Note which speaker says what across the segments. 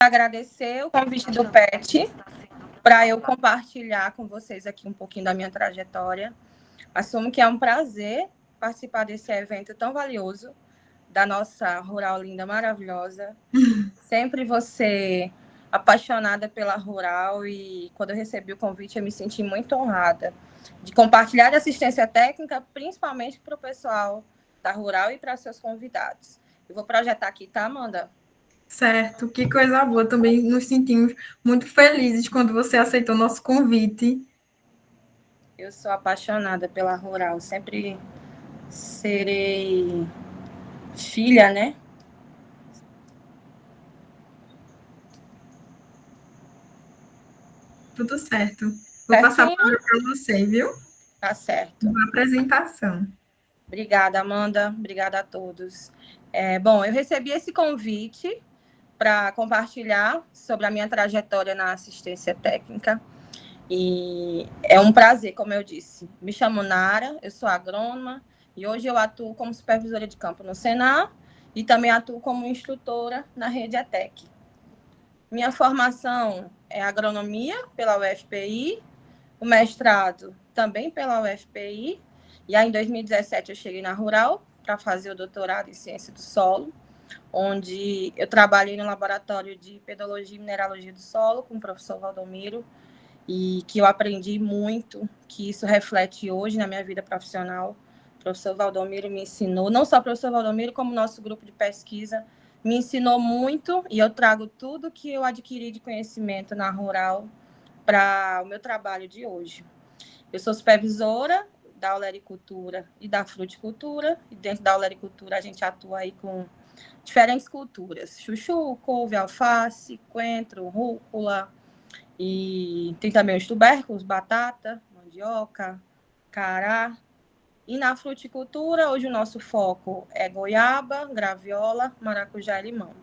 Speaker 1: Agradecer o convite do PET para eu compartilhar com vocês aqui um pouquinho da minha trajetória. Assumo que é um prazer participar desse evento tão valioso da nossa Rural linda, maravilhosa. Sempre você apaixonada pela Rural, e quando eu recebi o convite eu me senti muito honrada de compartilhar assistência técnica, principalmente para o pessoal da Rural e para seus convidados. Eu vou projetar aqui, tá, Amanda?
Speaker 2: Certo, que coisa boa. Também nos sentimos muito felizes quando você aceitou nosso convite.
Speaker 1: Eu sou apaixonada pela Rural, sempre serei filha, né?
Speaker 2: Tudo certo. Vou passar a palavra para você, viu?
Speaker 1: Tá certo.
Speaker 2: Uma apresentação.
Speaker 1: Obrigada, Amanda. Obrigada a todos. Bom, eu recebi esse convite para compartilhar sobre a minha trajetória na assistência técnica. E é um prazer, como eu disse. Me chamo Nara, eu sou agrônoma e hoje eu atuo como supervisora de campo no Senar e também atuo como instrutora na rede ETEC. Minha formação é agronomia pela UFPI, o mestrado também pela UFPI, e aí em 2017 eu cheguei na Rural para fazer o doutorado em ciência do solo, onde eu trabalhei no laboratório de pedologia e mineralogia do solo com o professor Valdomiro, e que eu aprendi muito, que isso reflete hoje na minha vida profissional. O professor Valdomiro me ensinou, não só o professor Valdomiro, como o nosso grupo de pesquisa, me ensinou muito, e eu trago tudo que eu adquiri de conhecimento na Rural para o meu trabalho de hoje. Eu sou supervisora da olericultura e da fruticultura, e dentro da olericultura a gente atua aí com diferentes culturas, chuchu, couve, alface, coentro, rúcula, e tem também os tubérculos, batata, mandioca, cará. E na fruticultura, hoje o nosso foco é goiaba, graviola, maracujá e limão.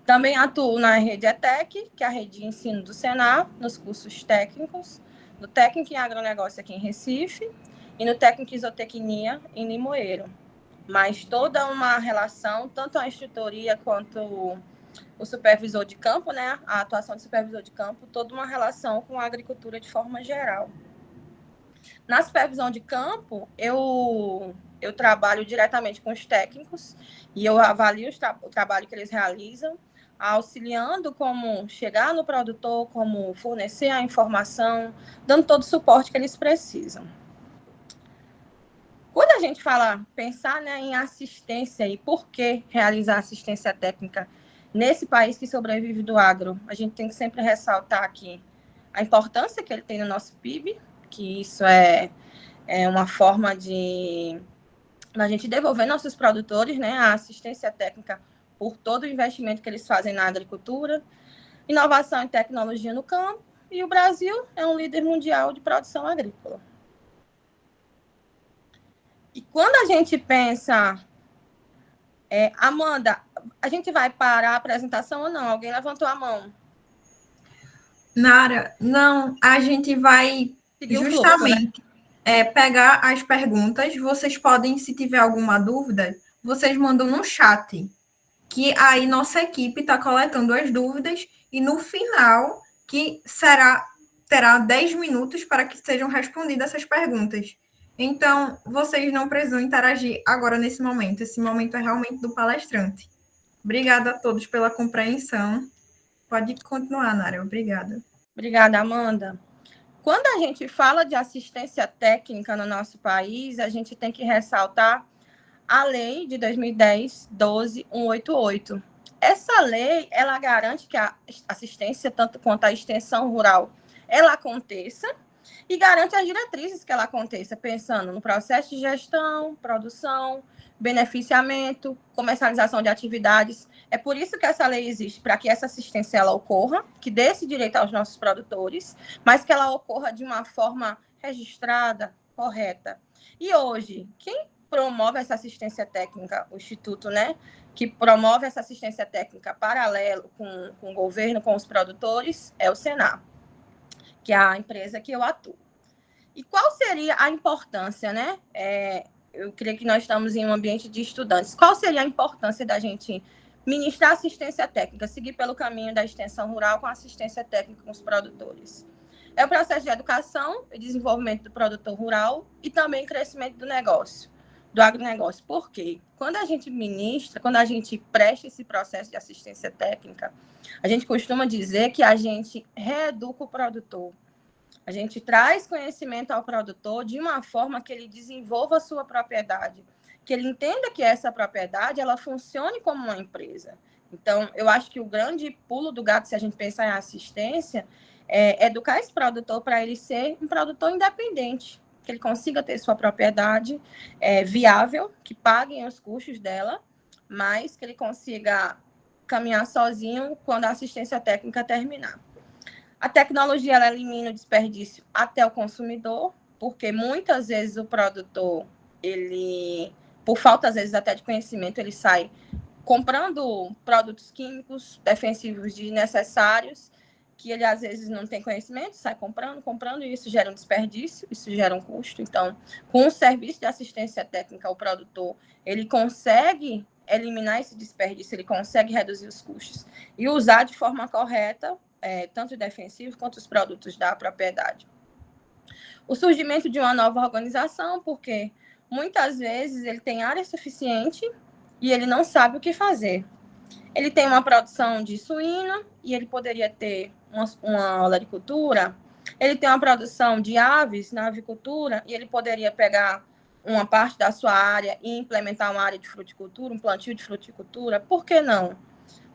Speaker 1: Também atuo na rede ETEC, que é a rede de ensino do Senar, nos cursos técnicos, no técnico em agronegócio aqui em Recife e no técnico em isotecnia em Limoeiro. Mas toda uma relação, tanto a instrutoria quanto o supervisor de campo, né, a atuação de supervisor de campo, toda uma relação com a agricultura de forma geral. Na supervisão de campo, eu trabalho diretamente com os técnicos e eu avalio o trabalho que eles realizam, auxiliando como chegar no produtor, como fornecer a informação, dando todo o suporte que eles precisam. Quando a gente fala, pensar, né, em assistência e por que realizar assistência técnica nesse país que sobrevive do agro, a gente tem que sempre ressaltar aqui a importância que ele tem no nosso PIB, que isso é uma forma de a gente devolver nossos produtores, né, a assistência técnica por todo o investimento que eles fazem na agricultura, inovação e tecnologia no campo, e o Brasil é um líder mundial de produção agrícola. E quando a gente pensa, Amanda, a gente vai parar a apresentação ou não? Alguém levantou a mão?
Speaker 2: Nara, não, a gente vai
Speaker 1: Seguir
Speaker 2: justamente pegar as perguntas. Vocês podem, se tiver alguma dúvida, vocês mandam no chat, que aí nossa equipe está coletando as dúvidas e no final, que terá 10 minutos para que sejam respondidas essas perguntas. Então, vocês não precisam interagir agora nesse momento. Esse momento é realmente do palestrante. Obrigada a todos pela compreensão. Pode continuar, Nara. Obrigada.
Speaker 1: Obrigada, Amanda. Quando a gente fala de assistência técnica no nosso país, a gente tem que ressaltar a lei de 2010, 12188. Essa lei, ela garante que a assistência, tanto quanto a extensão rural, ela aconteça e garante as diretrizes que ela aconteça, pensando no processo de gestão, produção, beneficiamento, comercialização de atividades. É por isso que essa lei existe, para que essa assistência ela ocorra, que dê esse direito aos nossos produtores, mas que ela ocorra de uma forma registrada, correta. E hoje, quem promove essa assistência técnica, o Instituto, né, que promove essa assistência técnica paralelo com o governo, com os produtores, é o Senar, que é a empresa que eu atuo. E qual seria a importância, né? Eu creio que nós estamos em um ambiente de estudantes. Qual seria a importância da gente ministrar assistência técnica, seguir pelo caminho da extensão rural com assistência técnica com os produtores. É o processo de educação e desenvolvimento do produtor rural e também crescimento do negócio, do agronegócio. Por quê? Quando a gente ministra, quando a gente presta esse processo de assistência técnica, a gente costuma dizer que a gente reeduca o produtor. A gente traz conhecimento ao produtor de uma forma que ele desenvolva a sua propriedade, que ele entenda que essa propriedade ela funcione como uma empresa. Então, eu acho que o grande pulo do gato, se a gente pensar em assistência, é educar esse produtor para ele ser um produtor independente, que ele consiga ter sua propriedade viável, que paguem os custos dela, mas que ele consiga caminhar sozinho quando a assistência técnica terminar. A tecnologia ela elimina o desperdício até o consumidor, porque muitas vezes o produtor, ele, por falta às vezes até de conhecimento, ele sai comprando produtos químicos defensivos desnecessários, que ele às vezes não tem conhecimento, sai comprando, e isso gera um desperdício, isso gera um custo. Então, com o serviço de assistência técnica, o produtor, ele consegue eliminar esse desperdício, ele consegue reduzir os custos e usar de forma correta tanto o defensivo quanto os produtos da propriedade. O surgimento de uma nova organização, porque muitas vezes ele tem área suficiente e ele não sabe o que fazer. Ele tem uma produção de suíno e ele poderia ter uma olericultura. Ele tem uma produção de aves na avicultura e ele poderia pegar uma parte da sua área e implementar uma área de fruticultura, um plantio de fruticultura. Por que não?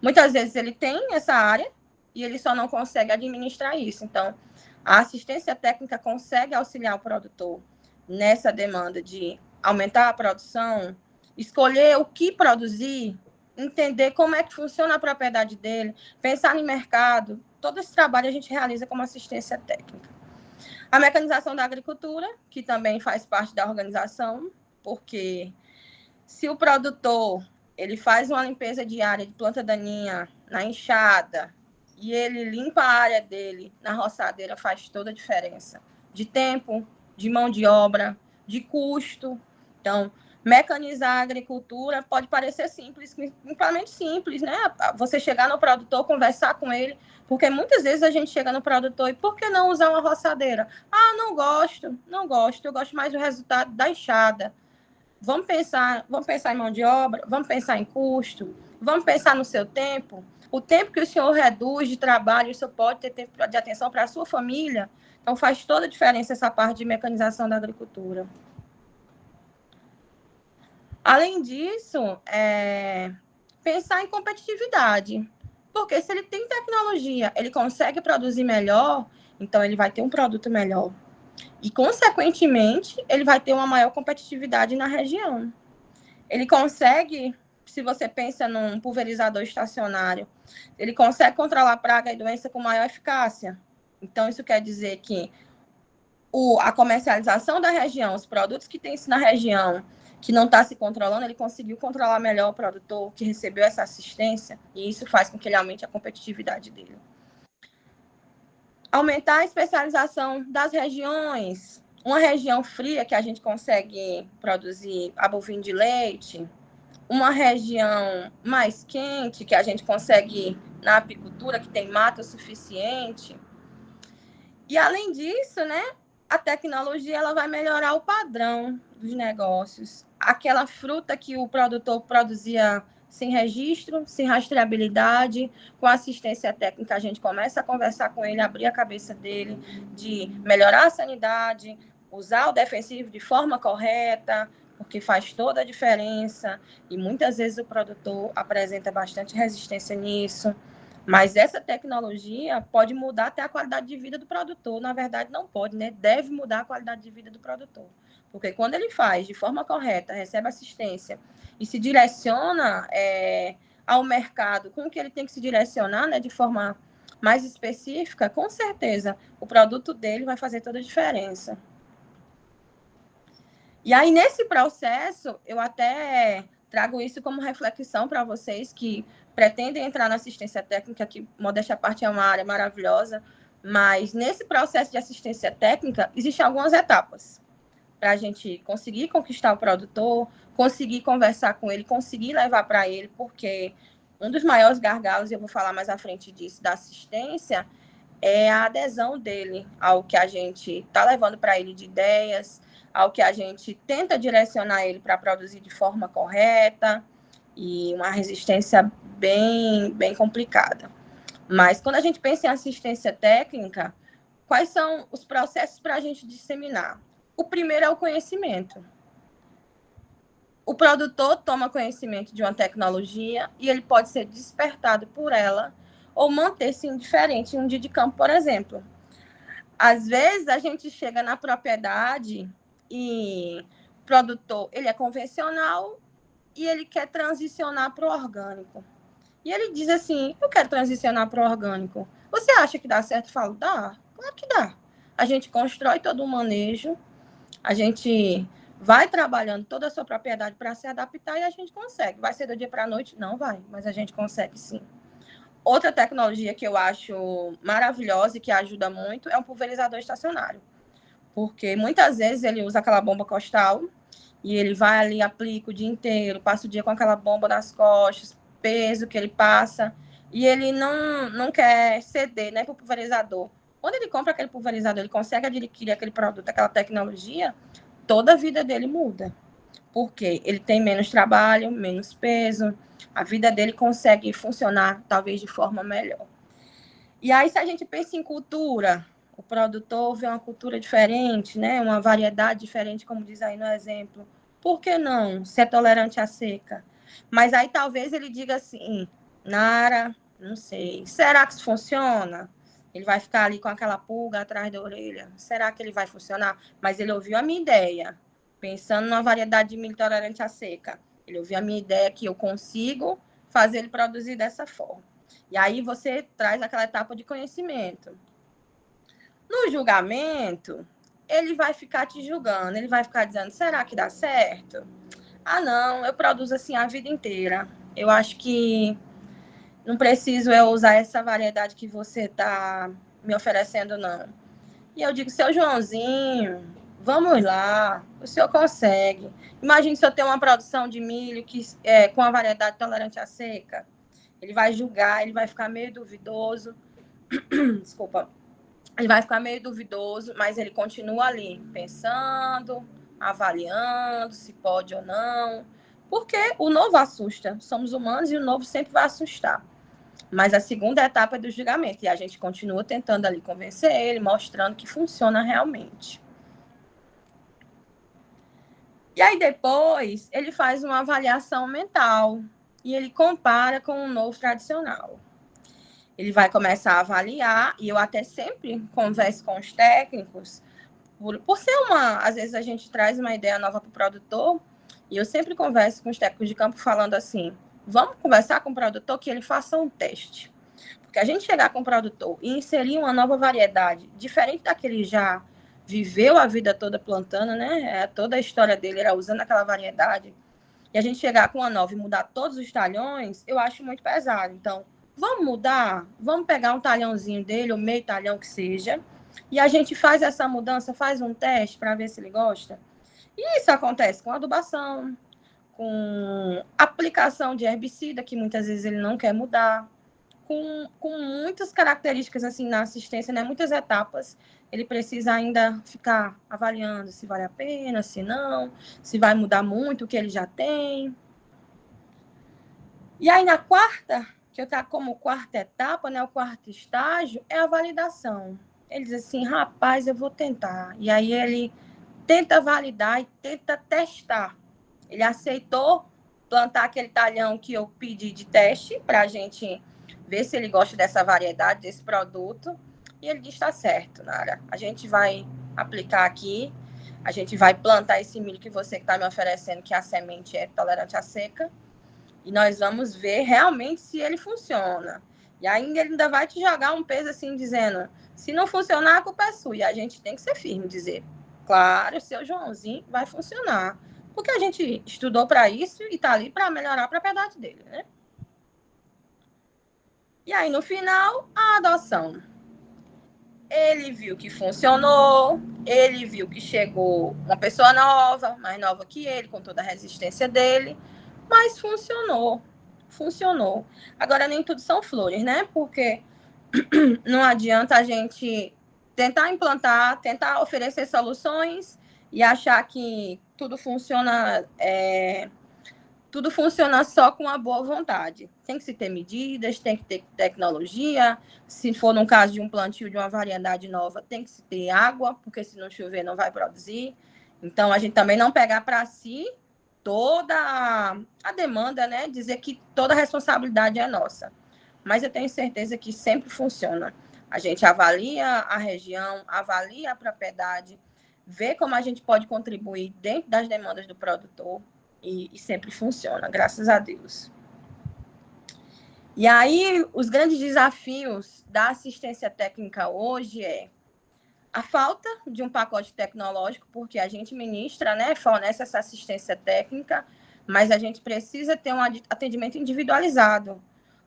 Speaker 1: Muitas vezes ele tem essa área e ele só não consegue administrar isso. Então, a assistência técnica consegue auxiliar o produtor nessa demanda de aumentar a produção, escolher o que produzir, entender como é que funciona a propriedade dele, pensar em mercado. Todo esse trabalho a gente realiza como assistência técnica. A mecanização da agricultura, que também faz parte da organização, porque se o produtor ele faz uma limpeza diária de planta daninha na enxada e ele limpa a área dele na roçadeira, faz toda a diferença de tempo, de mão de obra, de custo. Então, mecanizar a agricultura pode parecer simples, simplesmente simples, né? Você chegar no produtor, conversar com ele, porque muitas vezes a gente chega no produtor e por que não usar uma roçadeira? Ah, não gosto, eu gosto mais do resultado da enxada. Vamos pensar em mão de obra, vamos pensar em custo, vamos pensar no seu tempo. O tempo que o senhor reduz de trabalho, o senhor pode ter tempo de atenção para a sua família. Então, faz toda a diferença essa parte de mecanização da agricultura. Além disso, pensar em competitividade. Porque se ele tem tecnologia, ele consegue produzir melhor, então ele vai ter um produto melhor. E, consequentemente, ele vai ter uma maior competitividade na região. Ele consegue, se você pensa num pulverizador estacionário, ele consegue controlar praga e doença com maior eficácia. Então, isso quer dizer que a comercialização da região, os produtos que tem na região, que não está se controlando, ele conseguiu controlar melhor o produtor que recebeu essa assistência, e isso faz com que ele aumente a competitividade dele. Aumentar a especialização das regiões. Uma região fria que a gente consegue produzir a bovino de leite, uma região mais quente que a gente consegue na apicultura, que tem mata o suficiente. E, além disso, né, a tecnologia ela vai melhorar o padrão dos negócios. Aquela fruta que o produtor produzia sem registro, sem rastreabilidade, com assistência técnica, a gente começa a conversar com ele, abrir a cabeça dele, de melhorar a sanidade, usar o defensivo de forma correta, porque faz toda a diferença, e muitas vezes o produtor apresenta bastante resistência nisso, mas essa tecnologia pode mudar até a qualidade de vida do produtor. Na verdade, não pode, né? Deve mudar a qualidade de vida do produtor. Porque quando ele faz de forma correta, recebe assistência e se direciona ao mercado com o que ele tem que se direcionar, né, de forma mais específica, com certeza o produto dele vai fazer toda a diferença. E aí, nesse processo, eu até trago isso como reflexão para vocês que pretendem entrar na assistência técnica, que, modéstia à parte, é uma área maravilhosa, mas nesse processo de assistência técnica, existem algumas etapas para a gente conseguir conquistar o produtor, conseguir conversar com ele, conseguir levar para ele, porque Um dos maiores gargalos, e eu vou falar mais à frente disso, da assistência, é a adesão dele ao que a gente está levando para ele de ideias, ao que a gente tenta direcionar ele para produzir de forma correta, e uma resistência bem complicada. Mas quando a gente pensa em assistência técnica, quais são os processos para a gente disseminar? O primeiro é o conhecimento. O produtor toma conhecimento de uma tecnologia e ele pode ser despertado por ela ou manter-se indiferente em um dia de campo, por exemplo. Às vezes, a gente chega na propriedade e o produtor ele é convencional e ele quer transicionar para o orgânico. E ele diz assim, eu quero transicionar para o orgânico. Você acha que dá certo? Eu falo, dá. Claro que dá. A gente constrói todo o manejo, a gente vai trabalhando toda a sua propriedade para se adaptar e a gente consegue. Vai ser do dia para a noite? Não vai, mas a gente consegue sim. Outra tecnologia que eu acho maravilhosa e que ajuda muito é um pulverizador estacionário. Porque muitas vezes ele usa aquela bomba costal e ele vai ali, aplica o dia inteiro, passa o dia com aquela bomba nas costas, peso que ele passa, e ele não quer ceder, né, para o pulverizador. Quando ele compra aquele pulverizador, ele consegue adquirir aquele produto, aquela tecnologia, toda a vida dele muda. Porque ele tem menos trabalho, menos peso, a vida dele consegue funcionar talvez de forma melhor. E aí, se a gente pensa em cultura, o produtor vê uma cultura diferente, né? Uma variedade diferente, como diz aí no exemplo. Por que não? Se é tolerante à seca. Mas aí talvez ele diga assim, Nara, não sei, será que isso funciona? Ele vai ficar ali com aquela pulga atrás da orelha. Será que ele vai funcionar? Mas ele ouviu a minha ideia, pensando numa variedade de milho tolerante à seca. Ele ouviu a minha ideia que eu consigo fazer ele produzir dessa forma. E aí você traz aquela etapa de conhecimento. No julgamento, ele vai ficar te julgando, ele vai ficar dizendo, será que dá certo? Ah, não, eu produzo assim a vida inteira. Eu acho que não preciso eu usar essa variedade que você está me oferecendo, não. E eu digo, seu Joãozinho, vamos lá, o senhor consegue. Imagine se eu tenho uma produção de milho com a variedade tolerante à seca. Ele vai julgar, ele vai ficar meio duvidoso. Desculpa. Ele vai ficar meio duvidoso, mas ele continua ali, pensando, avaliando se pode ou não. Porque o novo assusta. Somos humanos e o novo sempre vai assustar. Mas a segunda etapa é do julgamento. E a gente continua tentando ali convencer ele, mostrando que funciona realmente. E aí depois ele faz uma avaliação mental. E ele compara com o novo tradicional. Ele vai começar a avaliar, e eu até sempre converso com os técnicos, por ser às vezes a gente traz uma ideia nova para o produtor, e eu sempre converso com os técnicos de campo falando assim, vamos conversar com o produtor que ele faça um teste. Porque a gente chegar com o produtor e inserir uma nova variedade, diferente da que ele já viveu a vida toda plantando, né? Toda a história dele era usando aquela variedade, e a gente chegar com uma nova e mudar todos os talhões, eu acho muito pesado. Então, vamos mudar? Vamos pegar um talhãozinho dele, ou meio talhão que seja, e a gente faz essa mudança, faz um teste para ver se ele gosta. E isso acontece com adubação, com aplicação de herbicida, que muitas vezes ele não quer mudar, com muitas características assim na assistência, né? Muitas etapas, ele precisa ainda ficar avaliando se vale a pena, se não, se vai mudar muito o que ele já tem. E aí na quarta, que eu tá como quarta etapa, né, o quarto estágio, é a validação. Ele diz assim, rapaz, eu vou tentar. E aí ele tenta validar e tenta testar. Ele aceitou plantar aquele talhão que eu pedi de teste para a gente ver se ele gosta dessa variedade, desse produto. E ele diz, está certo, Nara. A gente vai aplicar aqui, a gente vai plantar esse milho que você está me oferecendo, que a semente é tolerante à seca, e nós vamos ver realmente se ele funciona. E ainda ele ainda vai te jogar um peso assim, dizendo, se não funcionar, a culpa é sua. E a gente tem que ser firme, dizer, claro, o seu Joãozinho vai funcionar. Porque a gente estudou para isso e está ali para melhorar a propriedade dele, né? E aí, no final, a adoção. Ele viu que funcionou, ele viu que chegou uma pessoa nova, mais nova que ele, com toda a resistência dele, mas funcionou. funcionou. Agora, nem tudo são flores, né? Porque não adianta a gente tentar implantar, tentar oferecer soluções e achar que tudo funciona só com a boa vontade. Tem que se ter medidas, tem que ter tecnologia. Se for no caso de um plantio de uma variedade nova, tem que se ter água, porque se não chover não vai produzir. Então, a gente também não pegar para si toda a demanda, né? Dizer que toda a responsabilidade é nossa. Mas eu tenho certeza que sempre funciona. A gente avalia a região, avalia a propriedade, vê como a gente pode contribuir dentro das demandas do produtor e sempre funciona, graças a Deus. E aí, os grandes desafios da assistência técnica hoje é a falta de um pacote tecnológico, porque a gente ministra, né, fornece essa assistência técnica, mas a gente precisa ter um atendimento individualizado.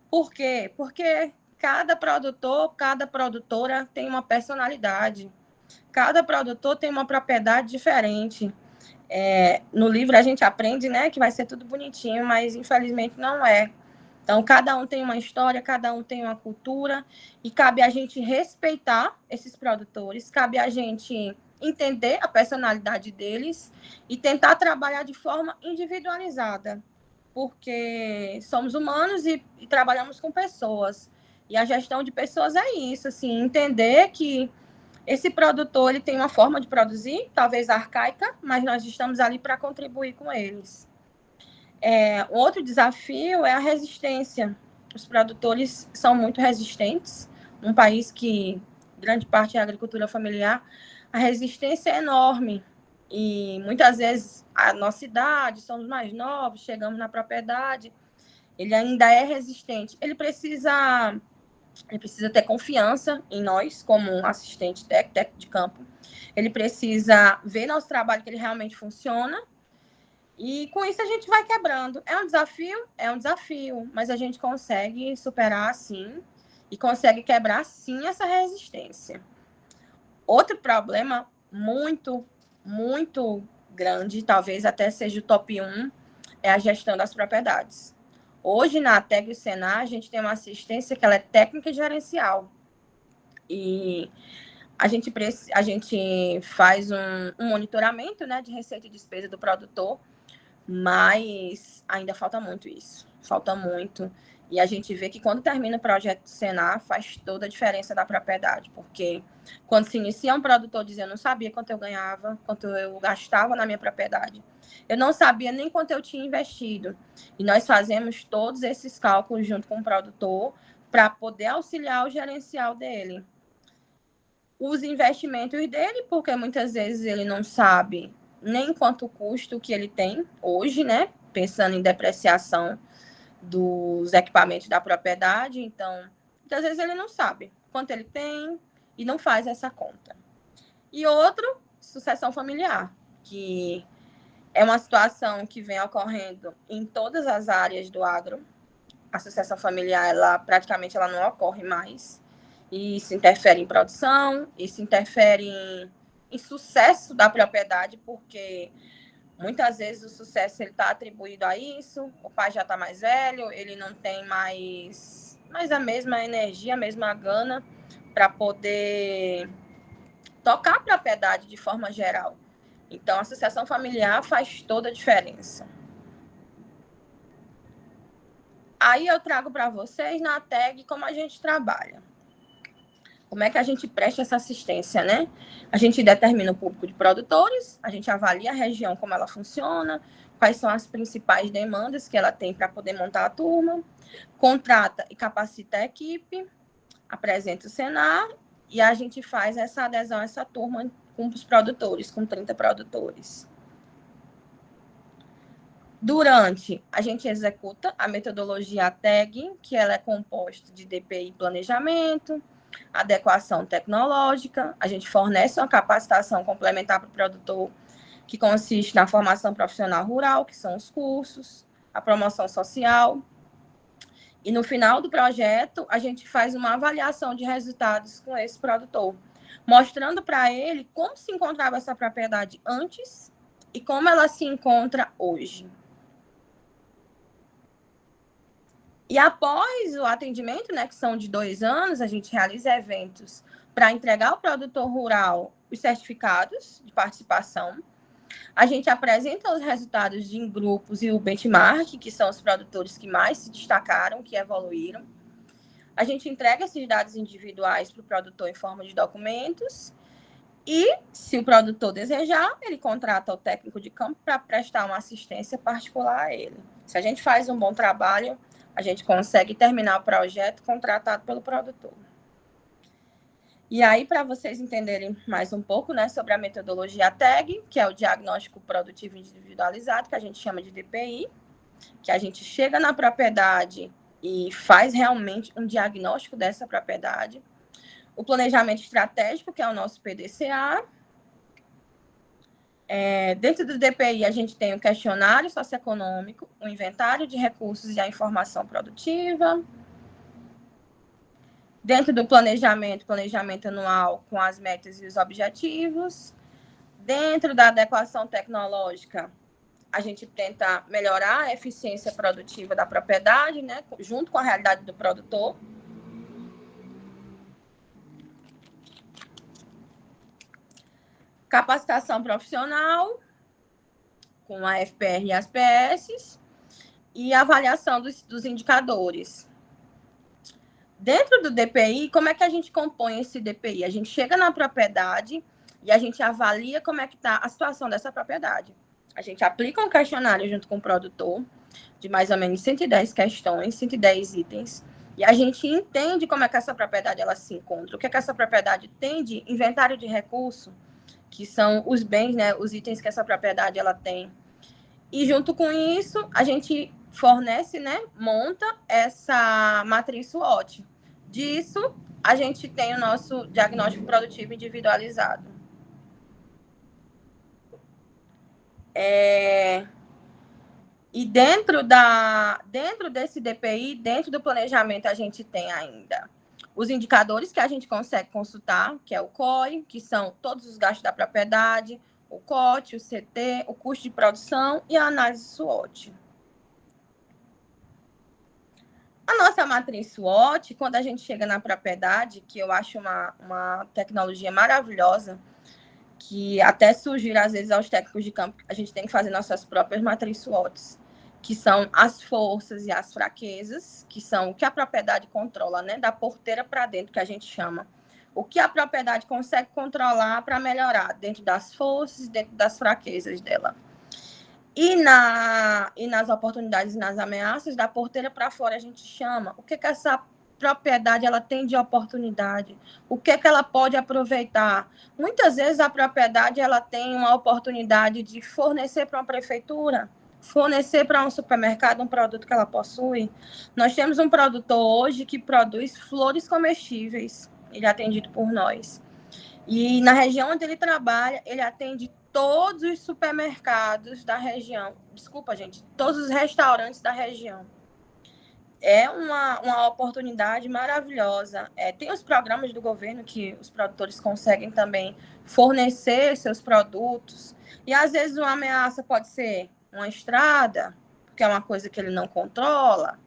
Speaker 1: Por quê? Porque cada produtor, cada produtora tem uma personalidade. Cada produtor tem uma propriedade diferente. No livro a gente aprende, né, que vai ser tudo bonitinho, mas infelizmente não é. Então, cada um tem uma história, cada um tem uma cultura, e cabe a gente respeitar esses produtores, cabe a gente entender a personalidade deles e tentar trabalhar de forma individualizada, porque somos humanos e trabalhamos com pessoas. E a gestão de pessoas é isso, assim, entender que esse produtor ele tem uma forma de produzir, talvez arcaica, mas nós estamos ali para contribuir com eles. Outro desafio é a resistência. Os produtores são muito resistentes. Num país que grande parte é agricultura familiar, a resistência é enorme. E muitas vezes a nossa idade, somos mais novos, chegamos na propriedade, ele ainda é resistente. Ele precisa ter confiança em nós, como um assistente técnico de campo. Ele precisa ver nosso trabalho, que ele realmente funciona. E com isso a gente vai quebrando. É um desafio, mas a gente consegue superar sim e consegue quebrar sim essa resistência. Outro problema muito, muito grande, talvez até seja o top 1, é a gestão das propriedades. Hoje, na ATEG e Senar, a gente tem uma assistência que ela é técnica e gerencial. E a gente faz um monitoramento, né, de receita e despesa do produtor, mas ainda falta muito isso. Falta muito. E a gente vê que quando termina o projeto do Senar, faz toda a diferença da propriedade, porque quando se inicia um produtor dizendo, eu não sabia quanto eu ganhava, quanto eu gastava na minha propriedade. Eu não sabia nem quanto eu tinha investido. E nós fazemos todos esses cálculos junto com o produtor para poder auxiliar o gerencial dele. Os investimentos dele, porque muitas vezes ele não sabe nem quanto custa o que ele tem hoje, né? Pensando em depreciação dos equipamentos da propriedade. Então, muitas vezes ele não sabe quanto ele tem e não faz essa conta. E outro, sucessão familiar, que é uma situação que vem ocorrendo em todas as áreas do agro. A sucessão familiar, praticamente ela não ocorre mais. E isso interfere em produção, isso interfere em sucesso da propriedade, porque muitas vezes o sucesso está atribuído a isso, o pai já está mais velho, ele não tem mais a mesma energia, a mesma gana para poder tocar a propriedade de forma geral. Então, a sucessão familiar faz toda a diferença. Aí eu trago para vocês na TEG como a gente trabalha. Como é que a gente presta essa assistência, né? A gente determina o público de produtores, a gente avalia a região, como ela funciona, quais são as principais demandas que ela tem para poder montar a turma, contrata e capacita a equipe, apresenta o Senar e a gente faz essa adesão a essa turma com os produtores, com 30 produtores. Durante, a gente executa a metodologia TEG, que ela é composta de DPI planejamento, adequação tecnológica, a gente fornece uma capacitação complementar para o produtor, que consiste na formação profissional rural, que são os cursos, a promoção social. E no final do projeto, a gente faz uma avaliação de resultados com esse produtor, mostrando para ele como se encontrava essa propriedade antes e como ela se encontra hoje. E após o atendimento, né, que são de 2 anos, a gente realiza eventos para entregar ao produtor rural os certificados de participação. A gente apresenta os resultados em grupos e o benchmark, que são os produtores que mais se destacaram, que evoluíram. A gente entrega esses dados individuais para o produtor em forma de documentos e, se o produtor desejar, ele contrata o técnico de campo para prestar uma assistência particular a ele. Se a gente faz um bom trabalho, a gente consegue terminar o projeto contratado pelo produtor. E aí, para vocês entenderem mais um pouco, né, sobre a metodologia TAG, que é o Diagnóstico Produtivo Individualizado, que a gente chama de DPI, que a gente chega na propriedade e faz realmente um diagnóstico dessa propriedade. O planejamento estratégico, que é o nosso PDCA. Dentro do DPI, a gente tem o questionário socioeconômico, o inventário de recursos e a informação produtiva. Dentro do planejamento anual com as metas e os objetivos. Dentro da adequação tecnológica, a gente tenta melhorar a eficiência produtiva da propriedade, né, junto com a realidade do produtor. Capacitação profissional, com a FPR e as PS, e avaliação dos indicadores. Dentro do DPI, como é que a gente compõe esse DPI? A gente chega na propriedade e a gente avalia como é que está a situação dessa propriedade. A gente aplica um questionário junto com o produtor, de mais ou menos 110 questões, 110 itens, e a gente entende como é que essa propriedade ela se encontra, o que é que essa propriedade tem de inventário de recurso, que são os bens, né, os itens que essa propriedade ela tem. E junto com isso, a gente fornece, né, monta essa matriz SWOT. Disso, a gente tem o nosso diagnóstico produtivo individualizado. E dentro desse DPI, dentro do planejamento, a gente tem ainda os indicadores que a gente consegue consultar, que é o COI, que são todos os gastos da propriedade, o COT, o CT, o custo de produção e a análise SWOT. A nossa matriz SWOT, quando a gente chega na propriedade, que eu acho uma tecnologia maravilhosa, que até sugiro, às vezes, aos técnicos de campo, a gente tem que fazer nossas próprias matrizes SWOTs, que são as forças e as fraquezas, que são o que a propriedade controla, né? Da porteira para dentro, que a gente chama. O que a propriedade consegue controlar para melhorar dentro das forças e dentro das fraquezas dela. E nas oportunidades e nas ameaças, da porteira para fora, a gente chama o que essa propriedade ela tem de oportunidade, o que ela pode aproveitar. Muitas vezes a propriedade ela tem uma oportunidade de fornecer para uma prefeitura, fornecer para um supermercado um produto que ela possui. Nós temos um produtor hoje que produz flores comestíveis, ele é atendido por nós. E na região onde ele trabalha, ele atende todos os supermercados da região. Desculpa, gente, todos os restaurantes da região. É uma oportunidade maravilhosa. Tem os programas do governo que os produtores conseguem também fornecer seus produtos. E, às vezes, uma ameaça pode ser uma estrada, porque é uma coisa que ele não controla.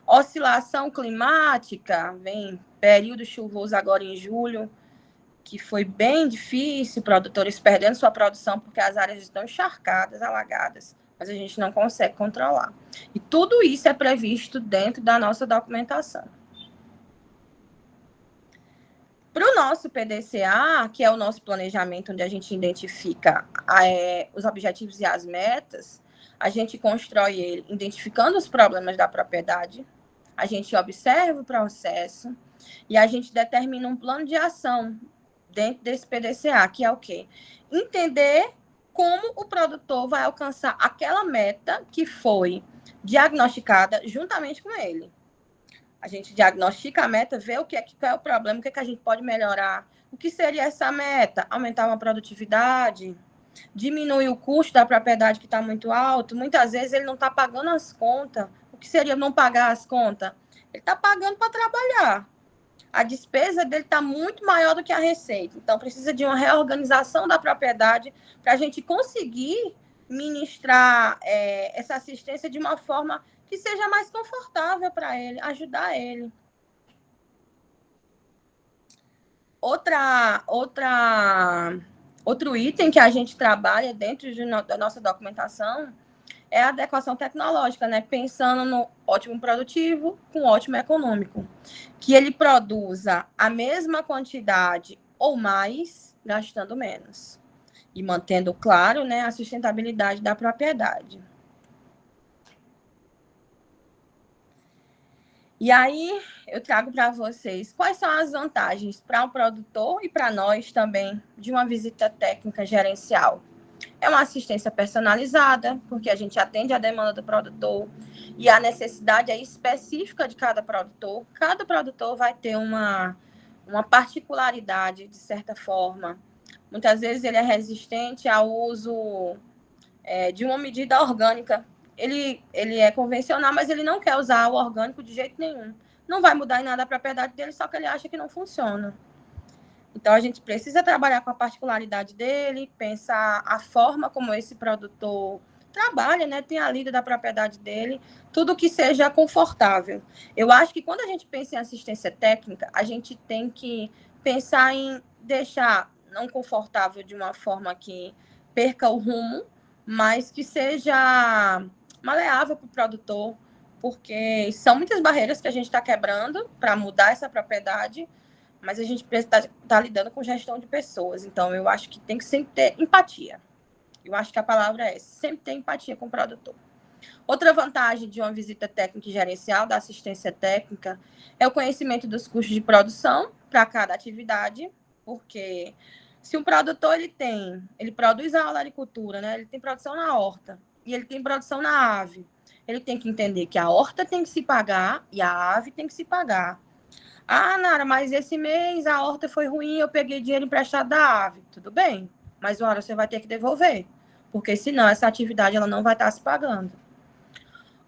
Speaker 1: Oscilação climática, vem período chuvoso agora em julho, que foi bem difícil, produtores perdendo sua produção porque as áreas estão encharcadas, alagadas, mas a gente não consegue controlar. E tudo isso é previsto dentro da nossa documentação. Para o nosso PDCA, que é o nosso planejamento, onde a gente identifica os objetivos e as metas, a gente constrói ele identificando os problemas da propriedade, a gente observa o processo e a gente determina um plano de ação dentro desse PDCA, que é o quê? Entender como o produtor vai alcançar aquela meta que foi diagnosticada juntamente com ele. A gente diagnostica a meta, vê qual é o problema, o que a gente pode melhorar. O que seria essa meta? Aumentar uma produtividade, diminuir o custo da propriedade que está muito alto. Muitas vezes ele não está pagando as contas. O que seria não pagar as contas? Ele está pagando para trabalhar. A despesa dele está muito maior do que a receita. Então, precisa de uma reorganização da propriedade para a gente conseguir ministrar essa assistência de uma forma que seja mais confortável para ele, ajudar ele. Outro item que a gente trabalha dentro da nossa documentação é a adequação tecnológica, né? Pensando no ótimo produtivo com ótimo econômico. Que ele produza a mesma quantidade ou mais, gastando menos. E mantendo, claro, né, a sustentabilidade da propriedade. E aí, eu trago para vocês quais são as vantagens para o produtor e para nós também de uma visita técnica gerencial. É uma assistência personalizada, porque a gente atende a demanda do produtor e a necessidade é específica de cada produtor. Cada produtor vai ter uma particularidade, de certa forma. Muitas vezes ele é resistente ao uso de uma medida orgânica. Ele é convencional, mas ele não quer usar o orgânico de jeito nenhum. Não vai mudar em nada a propriedade dele, só que ele acha que não funciona. Então, a gente precisa trabalhar com a particularidade dele, pensar a forma como esse produtor trabalha, né? Tem a lida da propriedade dele, tudo que seja confortável. Eu acho que quando a gente pensa em assistência técnica, a gente tem que pensar em deixar não confortável de uma forma que perca o rumo, mas que seja maleável para o produtor, porque são muitas barreiras que a gente está quebrando para mudar essa propriedade, mas a gente precisa estar lidando com gestão de pessoas. Então, eu acho que tem que sempre ter empatia. Eu acho que a palavra é sempre ter empatia com o produtor. Outra vantagem de uma visita técnica e gerencial, da assistência técnica, é o conhecimento dos custos de produção para cada atividade, porque se um produtor ele produz a olaricultura, né? Ele tem produção na horta e ele tem produção na ave. Ele tem que entender que a horta tem que se pagar e a ave tem que se pagar. Ah, Nara, mas esse mês a horta foi ruim, eu peguei dinheiro emprestado da ave. Tudo bem, mas uma hora você vai ter que devolver, porque senão essa atividade ela não vai estar se pagando.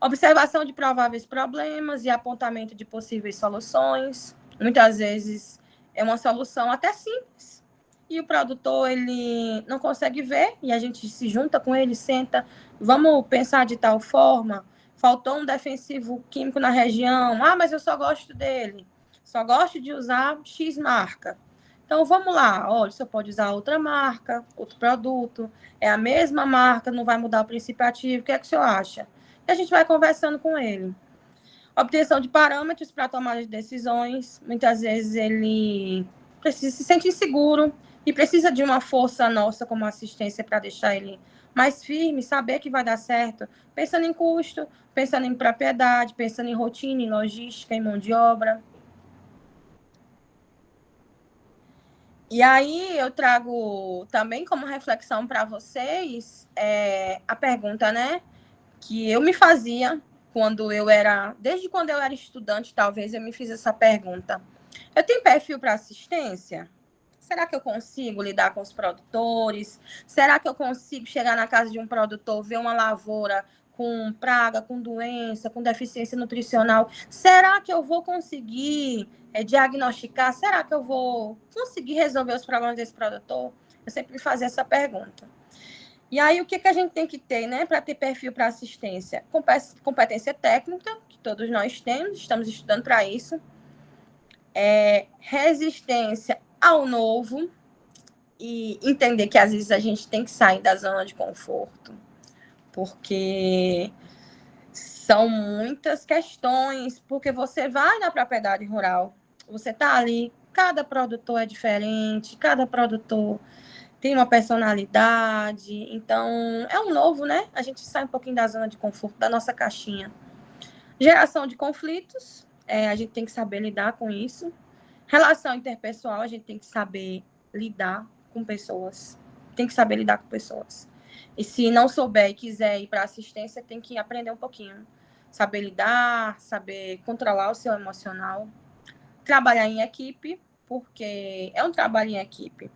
Speaker 1: Observação de prováveis problemas e apontamento de possíveis soluções. Muitas vezes é uma solução até simples e o produtor ele não consegue ver e a gente se junta com ele, senta, vamos pensar de tal forma. Faltou um defensivo químico na região. Ah, mas eu só gosto dele. Só gosto de usar X marca. Então, vamos lá. Olha, você pode usar outra marca, outro produto. É a mesma marca, não vai mudar o princípio ativo. O que é que o senhor acha? E a gente vai conversando com ele. Obtenção de parâmetros para tomar de decisões. Muitas vezes ele precisa se sentir seguro e precisa de uma força nossa como assistência para deixar ele mais firme, saber que vai dar certo, pensando em custo, pensando em propriedade, pensando em rotina, em logística, em mão de obra. E aí eu trago também como reflexão para vocês a pergunta, né, que eu me fazia desde quando eu era estudante, talvez eu me fiz essa pergunta. Eu tenho perfil para assistência? Será que eu consigo lidar com os produtores? Será que eu consigo chegar na casa de um produtor, ver uma lavoura com praga, com doença, com deficiência nutricional? Será que eu vou conseguir diagnosticar? Será que eu vou conseguir resolver os problemas desse produtor? Eu sempre me fazia essa pergunta. E aí, o que a gente tem que ter, né, para ter perfil para assistência? Competência técnica, que todos nós temos, estamos estudando para isso. Resistência ao novo e entender que, às vezes, a gente tem que sair da zona de conforto, porque são muitas questões, porque você vai na propriedade rural, você está ali, cada produtor é diferente, cada produtor tem uma personalidade, então é um novo, né? A gente sai um pouquinho da zona de conforto, da nossa caixinha. Geração de conflitos, a gente tem que saber lidar com isso. Relação interpessoal, a gente tem que saber lidar com pessoas. Tem que saber lidar com pessoas. E se não souber e quiser ir para assistência, tem que aprender um pouquinho. Saber lidar, saber controlar o seu emocional. Trabalhar em equipe, porque é um trabalho em equipe.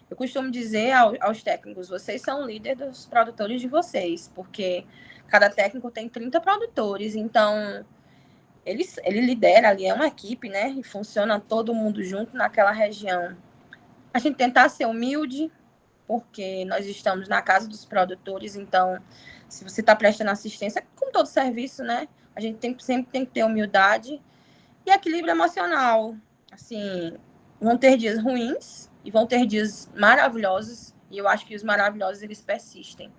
Speaker 1: Eu costumo dizer aos técnicos, vocês são líderes dos produtores de vocês, porque cada técnico tem 30 produtores, então ele lidera ali, é uma equipe, né? E funciona todo mundo junto naquela região. A gente tentar ser humilde, porque nós estamos na casa dos produtores, então, se você está prestando assistência, com todo serviço, né? A gente sempre tem que ter humildade e equilíbrio emocional. Assim, vão ter dias ruins e vão ter dias maravilhosos, e eu acho que os maravilhosos, eles persistem.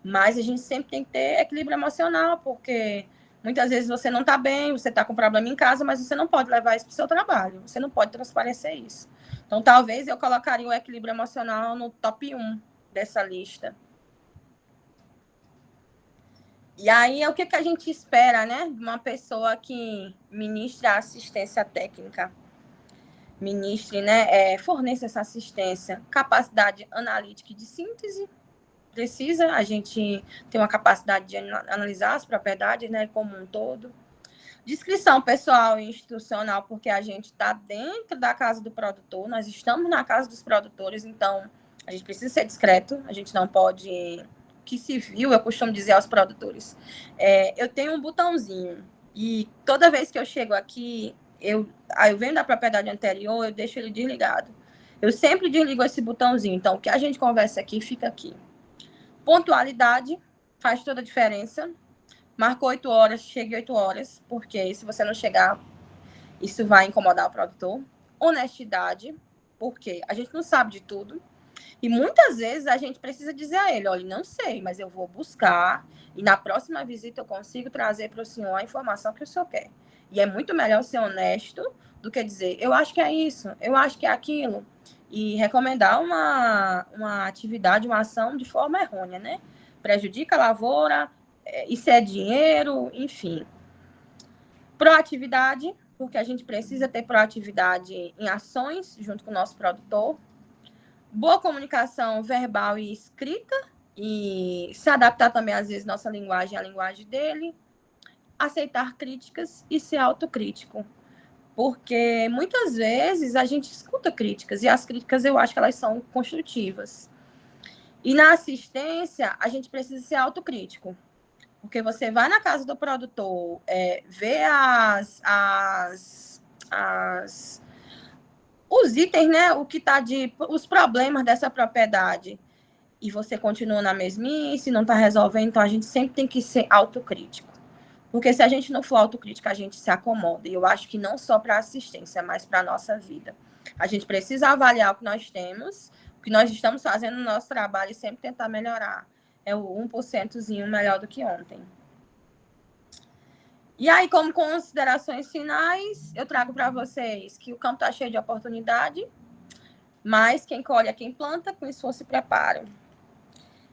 Speaker 1: Mas a gente sempre tem que ter equilíbrio emocional, porque muitas vezes você não está bem, você está com problema em casa, mas você não pode levar isso para o seu trabalho, você não pode transparecer isso. Então, talvez eu colocaria o equilíbrio emocional no top 1 dessa lista. E aí, o que a gente espera, né, de uma pessoa que ministra assistência técnica? Ministre, né, forneça essa assistência, capacidade analítica e de síntese. Precisa, a gente tem uma capacidade de analisar as propriedades, né, como um todo. Descrição pessoal e institucional, porque a gente está dentro da casa do produtor, nós estamos na casa dos produtores, então a gente precisa ser discreto, a gente não pode... Que se viu, eu costumo dizer aos produtores, eu tenho um botãozinho, e toda vez que eu chego aqui, eu venho da propriedade anterior, eu deixo ele desligado. Eu sempre desligo esse botãozinho, então o que a gente conversa aqui, fica aqui. Pontualidade faz toda a diferença. Marcou 8 horas, chegue 8 horas, porque se você não chegar, isso vai incomodar o produtor. Honestidade, porque a gente não sabe de tudo. E muitas vezes a gente precisa dizer a ele, olha, não sei, mas eu vou buscar e na próxima visita eu consigo trazer para o senhor a informação que o senhor quer. E é muito melhor ser honesto do que dizer, eu acho que é isso, eu acho que é aquilo. E recomendar uma atividade, uma ação de forma errônea, né? Prejudica a lavoura, isso é dinheiro, enfim. Proatividade, porque a gente precisa ter proatividade em ações junto com o nosso produtor. Boa comunicação verbal e escrita, e se adaptar também, às vezes, nossa linguagem à linguagem dele. Aceitar críticas e ser autocrítico. Porque muitas vezes a gente escuta críticas, e as críticas eu acho que elas são construtivas. E na assistência, a gente precisa ser autocrítico. Porque você vai na casa do produtor, vê os itens, né? O que está os problemas dessa propriedade. E você continua na mesmice, não está resolvendo, então a gente sempre tem que ser autocrítico. Porque se a gente não for autocrítico, a gente se acomoda. E eu acho que não só para assistência, mas para a nossa vida. A gente precisa avaliar o que nós temos, o que nós estamos fazendo no nosso trabalho e sempre tentar melhorar. É o 1%zinho melhor do que ontem. E aí, como considerações finais, eu trago para vocês que o campo está cheio de oportunidade, mas quem colhe é quem planta, com esforço e preparo.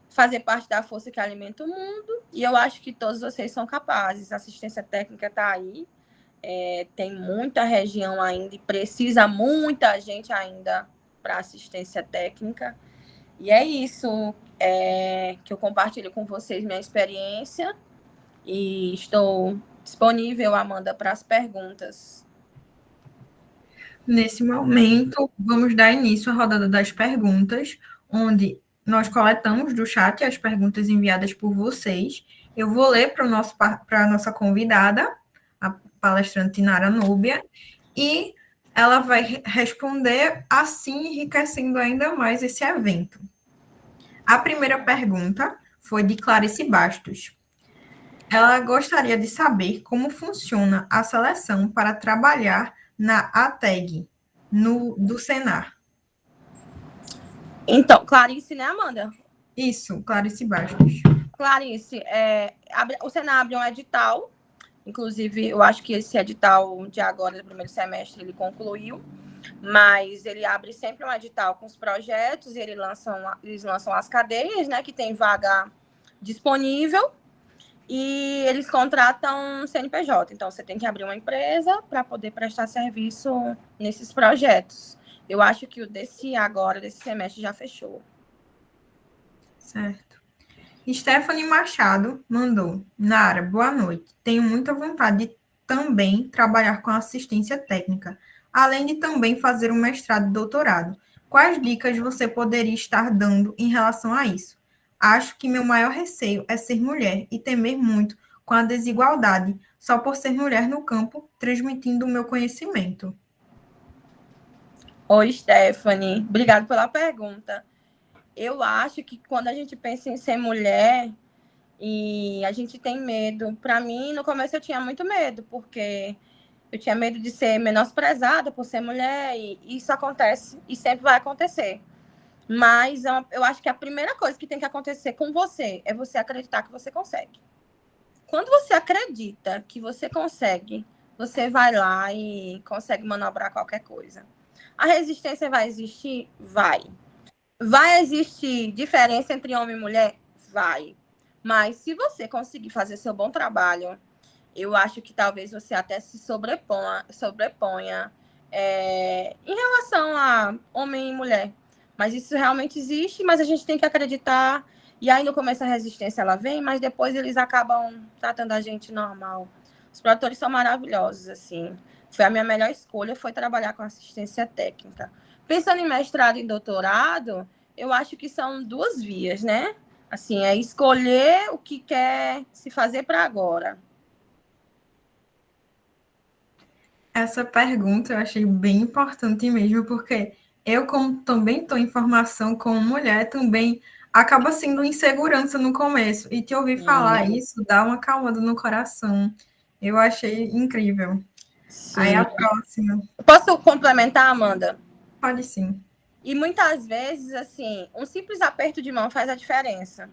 Speaker 1: Fazer parte da força que alimenta o mundo, e eu acho que todos vocês são capazes. A assistência técnica está aí, tem muita região ainda e precisa muita gente ainda para assistência técnica. E é isso que eu compartilho com vocês, minha experiência, e estou disponível, Amanda, para as perguntas.
Speaker 2: Nesse momento, vamos dar início à rodada das perguntas, onde nós coletamos do chat as perguntas enviadas por vocês. Eu vou ler para a nossa convidada, a palestrante Nara Núbia, e ela vai responder, assim enriquecendo ainda mais esse evento. A primeira pergunta foi de Clarice Bastos. Ela gostaria de saber como funciona a seleção para trabalhar na ATEG, do Senar.
Speaker 1: Então, Clarice, né, Amanda?
Speaker 2: Isso, Clarice Bastos.
Speaker 1: Clarice, o Senar abre um edital, inclusive eu acho que esse edital de agora, do primeiro semestre, ele concluiu, mas ele abre sempre um edital com os projetos, e eles lançam as cadeias, né, que tem vaga disponível, e eles contratam CNPJ. Então, você tem que abrir uma empresa para poder prestar serviço nesses projetos. Eu acho que o desse semestre, já fechou.
Speaker 2: Certo. Stephanie Machado mandou. Nara, boa noite. Tenho muita vontade de também trabalhar com assistência técnica, além de também fazer um mestrado e doutorado. Quais dicas você poderia estar dando em relação a isso? Acho que meu maior receio é ser mulher e temer muito com a desigualdade, só por ser mulher no campo, transmitindo o meu conhecimento.
Speaker 1: Oi, Stephanie. Obrigada pela pergunta. Eu acho que quando a gente pensa em ser mulher, E a gente tem medo. Para mim, no começo eu tinha muito medo, porque eu tinha medo de ser menosprezada por ser mulher, e isso acontece e sempre vai acontecer. Mas eu acho que a primeira coisa que tem que acontecer com você é você acreditar que você consegue. Quando você acredita que você consegue, você vai lá e consegue manobrar qualquer coisa. A resistência vai existir? Vai. Vai existir diferença entre homem e mulher? Vai. Mas se você conseguir fazer seu bom trabalho, eu acho que talvez você até se sobreponha em relação a homem e mulher. Mas isso realmente existe, mas a gente tem que acreditar. E aí no começo a resistência ela vem, mas depois eles acabam tratando a gente normal. Os produtores são maravilhosos, assim. Foi a minha melhor escolha, foi trabalhar com assistência técnica. Pensando em mestrado e doutorado, eu acho que são duas vias, né? Assim, é escolher o que quer se fazer para agora.
Speaker 2: Essa pergunta eu achei bem importante mesmo, porque eu, como também estou em formação como mulher, também acaba sendo insegurança no começo. E te ouvir falar isso dá uma calmada no coração. Eu achei incrível. Aí
Speaker 1: Sim.
Speaker 2: a próxima.
Speaker 1: Posso complementar, Amanda?
Speaker 2: Pode sim.
Speaker 1: E muitas vezes, assim, um simples aperto de mão faz a diferença.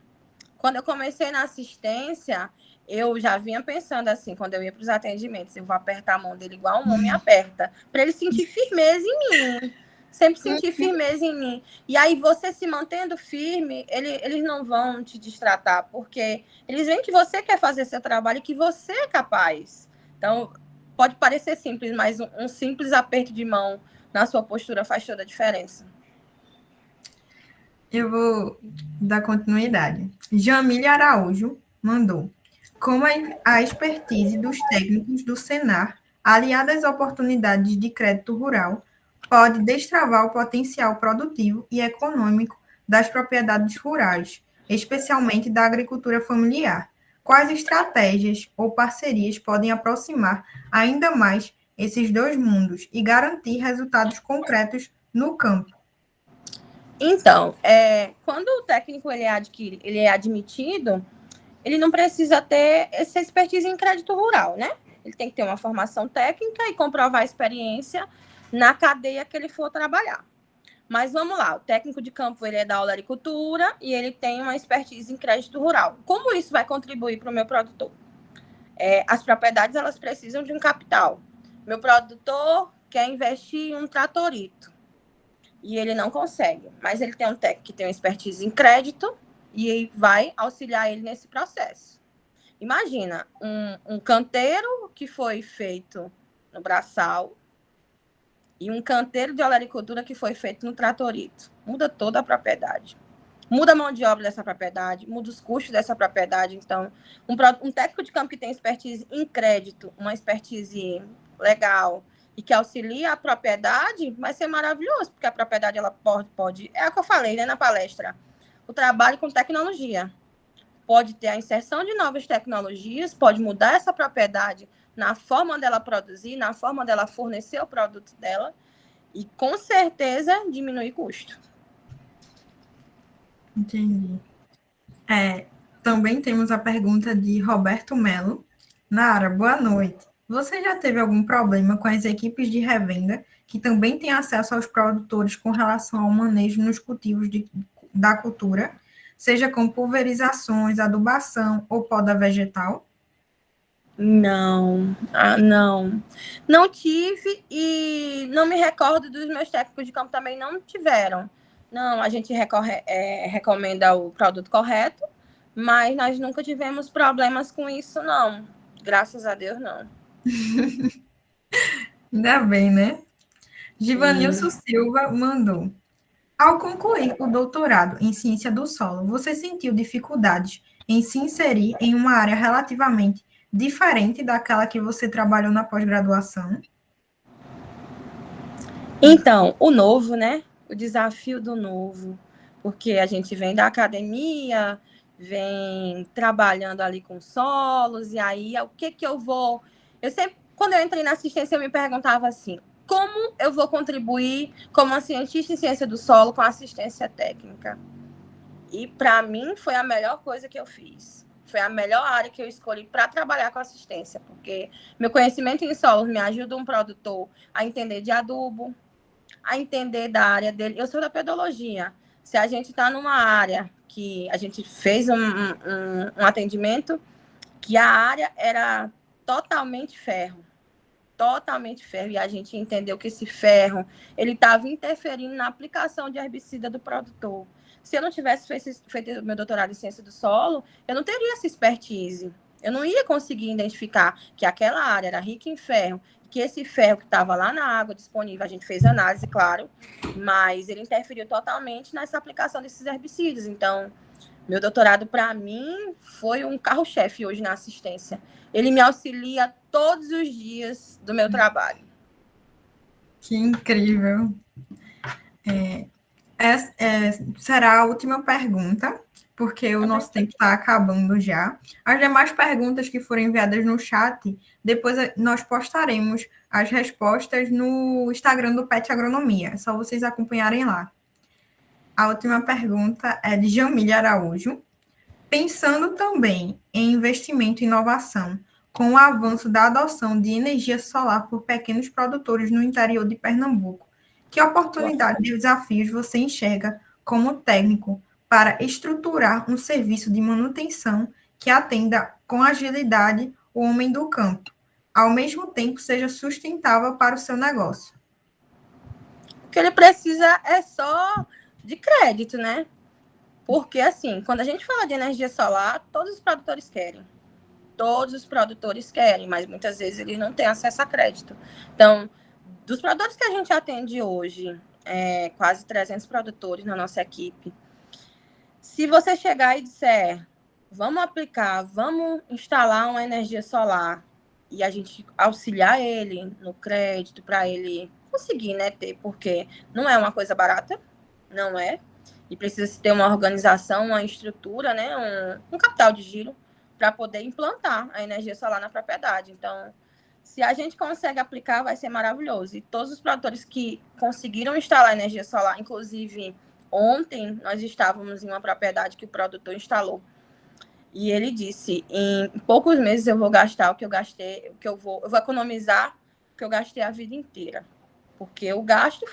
Speaker 1: Quando eu comecei na assistência, eu já vinha pensando assim, quando eu ia para os atendimentos, eu vou apertar a mão dele igual um homem aperta, para ele sentir firmeza em mim. Sempre sentir firmeza em mim. E aí, você se mantendo firme, eles não vão te destratar, porque eles veem que você quer fazer seu trabalho e que você é capaz. Então, pode parecer simples, mas um simples aperto de mão na sua postura faz toda a diferença.
Speaker 2: Eu vou dar continuidade. Jamília Araújo mandou. Como a expertise dos técnicos do Senar, aliada às oportunidades de crédito rural, pode destravar o potencial produtivo e econômico das propriedades rurais, especialmente da agricultura familiar. Quais estratégias ou parcerias podem aproximar ainda mais esses dois mundos e garantir resultados concretos no campo?
Speaker 1: Então, quando o técnico ele é admitido, ele não precisa ter essa expertise em crédito rural, né? Ele tem que ter uma formação técnica e comprovar a experiência na cadeia que ele for trabalhar. Mas vamos lá, o técnico de campo ele é da olericultura e ele tem uma expertise em crédito rural. Como isso vai contribuir para o meu produtor? As propriedades elas precisam de um capital. Meu produtor quer investir em um tratorito e ele não consegue, mas ele tem um técnico que tem uma expertise em crédito e vai auxiliar ele nesse processo. Imagina, um canteiro que foi feito no braçal e um canteiro de olericultura que foi feito no tratorito. Muda toda a propriedade. Muda a mão de obra dessa propriedade, muda os custos dessa propriedade. Então, um técnico de campo que tem expertise em crédito, uma expertise legal e que auxilia a propriedade, vai ser maravilhoso, porque a propriedade ela pode é o que eu falei, né, na palestra, o trabalho com tecnologia. Pode ter a inserção de novas tecnologias, pode mudar essa propriedade na forma dela produzir, na forma dela fornecer o produto dela e, com certeza, diminuir custo.
Speaker 2: Entendi. Também temos a pergunta de Roberto Melo. Nara, boa noite. Você já teve algum problema com as equipes de revenda que também têm acesso aos produtores com relação ao manejo nos cultivos da cultura, seja com pulverizações, adubação ou poda vegetal?
Speaker 1: Não, não. Não tive e não me recordo dos meus técnicos de campo também não tiveram. Não, a gente recomenda o produto correto, mas nós nunca tivemos problemas com isso, não. Graças a Deus, não.
Speaker 2: Ainda bem, né? Givanilson
Speaker 1: Sim.
Speaker 2: Silva mandou. Ao concluir o doutorado em ciência do solo, você sentiu dificuldades em se inserir em uma área relativamente diferente daquela que você trabalhou na pós-graduação?
Speaker 1: Então, o novo, né? O desafio do novo, porque a gente vem da academia, vem trabalhando ali com solos, e aí o que eu vou. Eu sempre, quando eu entrei na assistência, eu me perguntava assim: como eu vou contribuir como uma cientista em ciência do solo com assistência técnica? E para mim foi a melhor coisa que eu fiz. Foi a melhor área que eu escolhi para trabalhar com assistência, porque meu conhecimento em solos me ajuda um produtor a entender de adubo, a entender da área dele. Eu sou da pedologia. Se a gente está numa área que a gente fez um atendimento, que a área era totalmente ferro, e a gente entendeu que esse ferro ele estava interferindo na aplicação de herbicida do produtor. Se eu não tivesse feito meu doutorado em ciência do solo, eu não teria essa expertise. Eu não ia conseguir identificar que aquela área era rica em ferro, que esse ferro que estava lá na água disponível, a gente fez análise, claro, mas ele interferiu totalmente nessa aplicação desses herbicidas. Então, meu doutorado, para mim, foi um carro-chefe hoje na assistência. Ele me auxilia todos os dias do meu trabalho.
Speaker 2: Que incrível. Será a última pergunta, porque o nosso tempo está acabando já. As demais perguntas que forem enviadas no chat, depois nós postaremos as respostas no Instagram do PET Agronomia. É só vocês acompanharem lá. A última pergunta é de Jamília Araújo. Pensando também em investimento e inovação, com o avanço da adoção de energia solar por pequenos produtores no interior de Pernambuco, que oportunidade de desafios você enxerga como técnico para estruturar um serviço de manutenção que atenda com agilidade o homem do campo, ao mesmo tempo seja sustentável para o seu negócio?
Speaker 1: O que ele precisa é só de crédito, né? Porque, assim, quando a gente fala de energia solar, todos os produtores querem. Todos os produtores querem, mas muitas vezes eles não têm acesso a crédito. Então, dos produtores que a gente atende hoje, quase 300 produtores na nossa equipe, se você chegar e disser, vamos aplicar, vamos instalar uma energia solar e a gente auxiliar ele no crédito para ele conseguir, né, ter, porque não é uma coisa barata, não é, e precisa se ter uma organização, uma estrutura, né, um capital de giro para poder implantar a energia solar na propriedade. Então, se a gente consegue aplicar, vai ser maravilhoso. E todos os produtores que conseguiram instalar energia solar, inclusive ontem nós estávamos em uma propriedade que o produtor instalou. E ele disse, em poucos meses eu vou gastar o que eu gastei, eu vou economizar o que eu gastei a vida inteira. Porque o gasto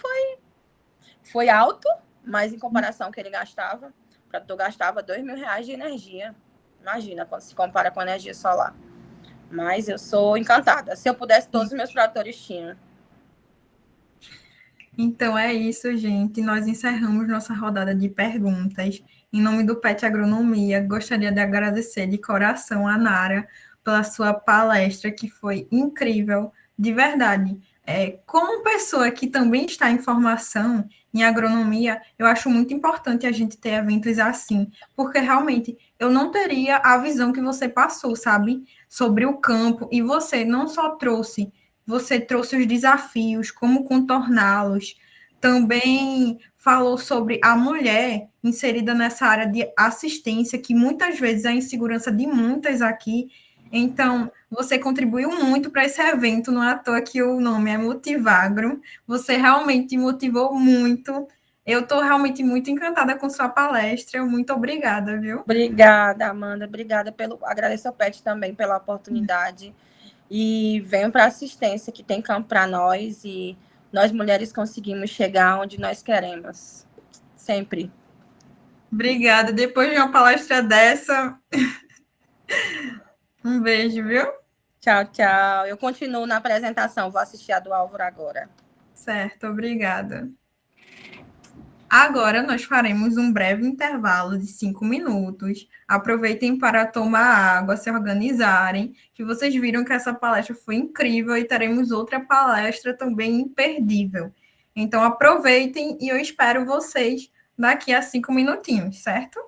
Speaker 1: foi alto, mas em comparação ao que ele gastava, o produtor gastava R$ 2.000 de energia. Imagina, quando se compara com a energia solar. Mas eu sou encantada. Se eu pudesse, todos os meus produtores tinham.
Speaker 2: Então é isso, gente. Nós encerramos nossa rodada de perguntas. Em nome do PET Agronomia, gostaria de agradecer de coração a Nara pela sua palestra, que foi incrível, de verdade. Como pessoa que também está em formação em agronomia, eu acho muito importante a gente ter eventos assim, porque realmente eu não teria a visão que você passou, sabe, sobre o campo, e você trouxe os desafios, como contorná-los. Também falou sobre a mulher inserida nessa área de assistência, que muitas vezes é a insegurança de muitas aqui. Então, você contribuiu muito para esse evento, não é à toa que o nome é Motivagro. Você realmente motivou muito. Eu estou realmente muito encantada com sua palestra. Muito obrigada, viu?
Speaker 1: Obrigada, Amanda. Obrigada agradeço ao PET também pela oportunidade. E venham para a assistência que tem campo para nós e nós mulheres conseguimos chegar onde nós queremos. Sempre.
Speaker 2: Obrigada. Depois de uma palestra dessa, um beijo, viu?
Speaker 1: Tchau, tchau. Eu continuo na apresentação. Vou assistir a do Álvaro agora.
Speaker 2: Certo, obrigada. Agora nós faremos um breve intervalo de 5 minutos. Aproveitem para tomar água, se organizarem, que vocês viram que essa palestra foi incrível e teremos outra palestra também imperdível. Então aproveitem e eu espero vocês daqui a 5 minutinhos, certo?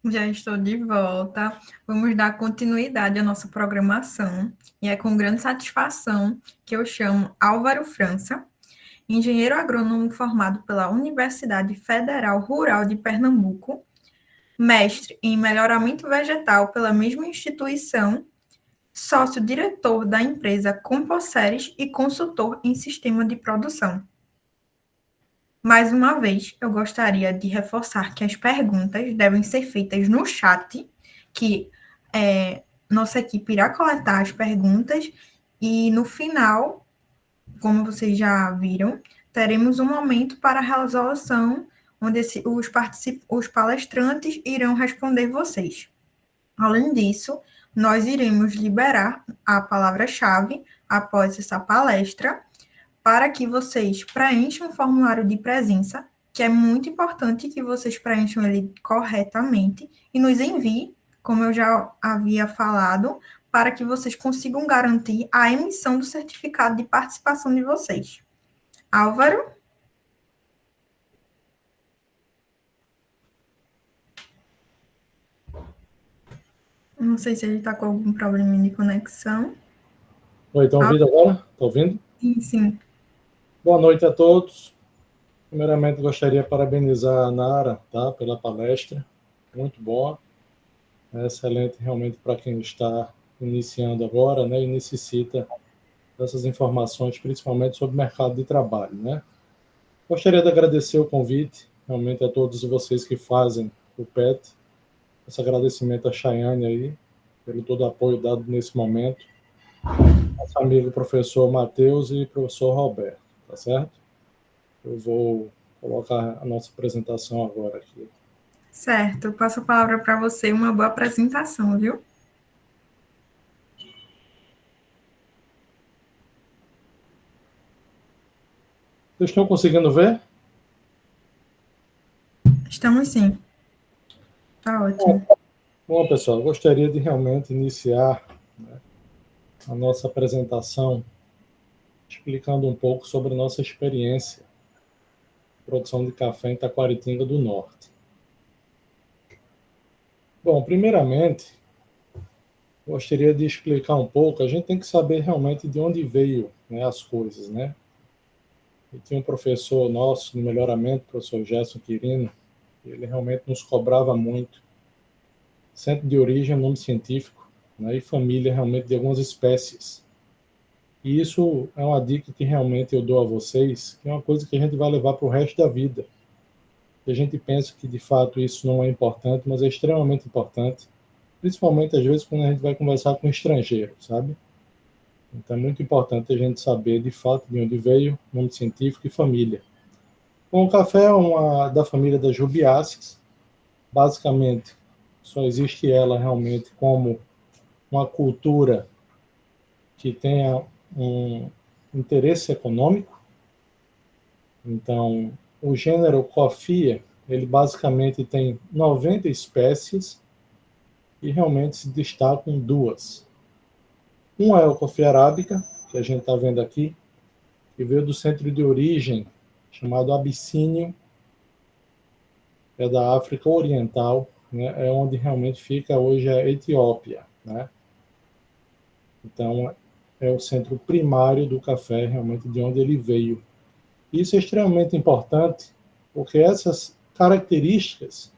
Speaker 2: Já estou de volta. Vamos dar continuidade à nossa programação. E é com grande satisfação que eu chamo Álvaro França, engenheiro agrônomo formado pela Universidade Federal Rural de Pernambuco, mestre em melhoramento vegetal pela mesma instituição, sócio-diretor da empresa Composeres e consultor em sistema de produção. Mais uma vez, eu gostaria de reforçar que as perguntas devem ser feitas no chat, que nossa equipe irá coletar as perguntas e no final, como vocês já viram, teremos um momento para a resolução, onde os palestrantes irão responder vocês. Além disso, nós iremos liberar a palavra-chave após essa palestra, para que vocês preencham o formulário de presença, que é muito importante que vocês preencham ele corretamente e nos enviem, como eu já havia falado, para que vocês consigam garantir a emissão do certificado de participação de vocês. Álvaro? Não sei se ele está com algum problema de conexão.
Speaker 3: Oi, estão ouvindo agora? Estão ouvindo?
Speaker 2: Sim, sim.
Speaker 3: Boa noite a todos. Primeiramente, gostaria de parabenizar a Nara, tá, pela palestra. Muito boa. É excelente realmente para quem está iniciando agora, né, e necessita dessas informações, principalmente sobre o mercado de trabalho, né. Gostaria de agradecer o convite, realmente, a todos vocês que fazem o PET. Esse agradecimento a Chayane aí, pelo todo o apoio dado nesse momento. Nosso amigo professor Matheus e professor Roberto, tá certo? Eu vou colocar a nossa apresentação agora aqui.
Speaker 2: Certo, eu passo a palavra para você, uma boa apresentação, viu?
Speaker 3: Vocês estão conseguindo ver?
Speaker 2: Estamos sim. Tá ótimo.
Speaker 3: Bom, pessoal, eu gostaria de realmente iniciar, né, a nossa apresentação explicando um pouco sobre a nossa experiência de produção de café em Taquaritinga do Norte. Bom, primeiramente, gostaria de explicar um pouco, a gente tem que saber realmente de onde veio, né, as coisas, né? E tinha um professor nosso no melhoramento, o professor Gerson Quirino, ele realmente nos cobrava muito. Centro de origem, nome científico, né, e família realmente de algumas espécies. E isso é uma dica que realmente eu dou a vocês, que é uma coisa que a gente vai levar para o resto da vida. E a gente pensa que de fato isso não é importante, mas é extremamente importante, principalmente às vezes quando a gente vai conversar com um estrangeiro, sabe? Então é muito importante a gente saber de fato de onde veio, nome científico e família. Bom, o café é da família das rubiáceas. Basicamente, só existe ela realmente como uma cultura que tenha um interesse econômico. Então, o gênero Coffea, ele basicamente tem 90 espécies e realmente se destacam duas. Uma é o Coffea arábica, que a gente está vendo aqui, que veio do centro de origem chamado Abissínio, é da África Oriental, né, é onde realmente fica hoje a Etiópia, né? Então, é o centro primário do café, realmente, de onde ele veio. Isso é extremamente importante, porque essas características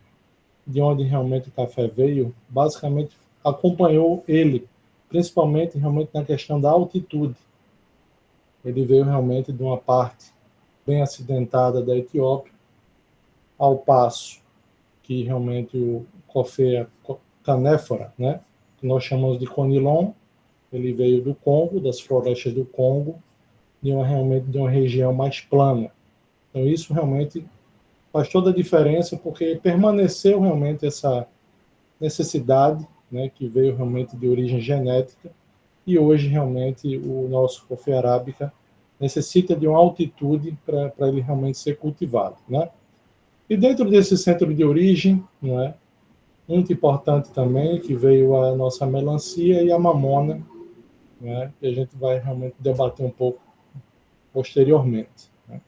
Speaker 3: de onde realmente o café veio, basicamente acompanhou ele, principalmente realmente na questão da altitude. Ele veio realmente de uma parte bem acidentada da Etiópia, ao passo que realmente o Coffea canéfora, né, que nós chamamos de conilon, ele veio do Congo, das florestas do Congo, realmente de uma região mais plana. Então isso realmente faz toda a diferença, porque permaneceu realmente essa necessidade, né, que veio realmente de origem genética, e hoje realmente o nosso Coffea arábica necessita de uma altitude para ele realmente ser cultivado, né? E dentro desse centro de origem, não é, muito importante também, que veio a nossa melancia e a mamona, né, que a gente vai realmente debater um pouco posteriormente, né?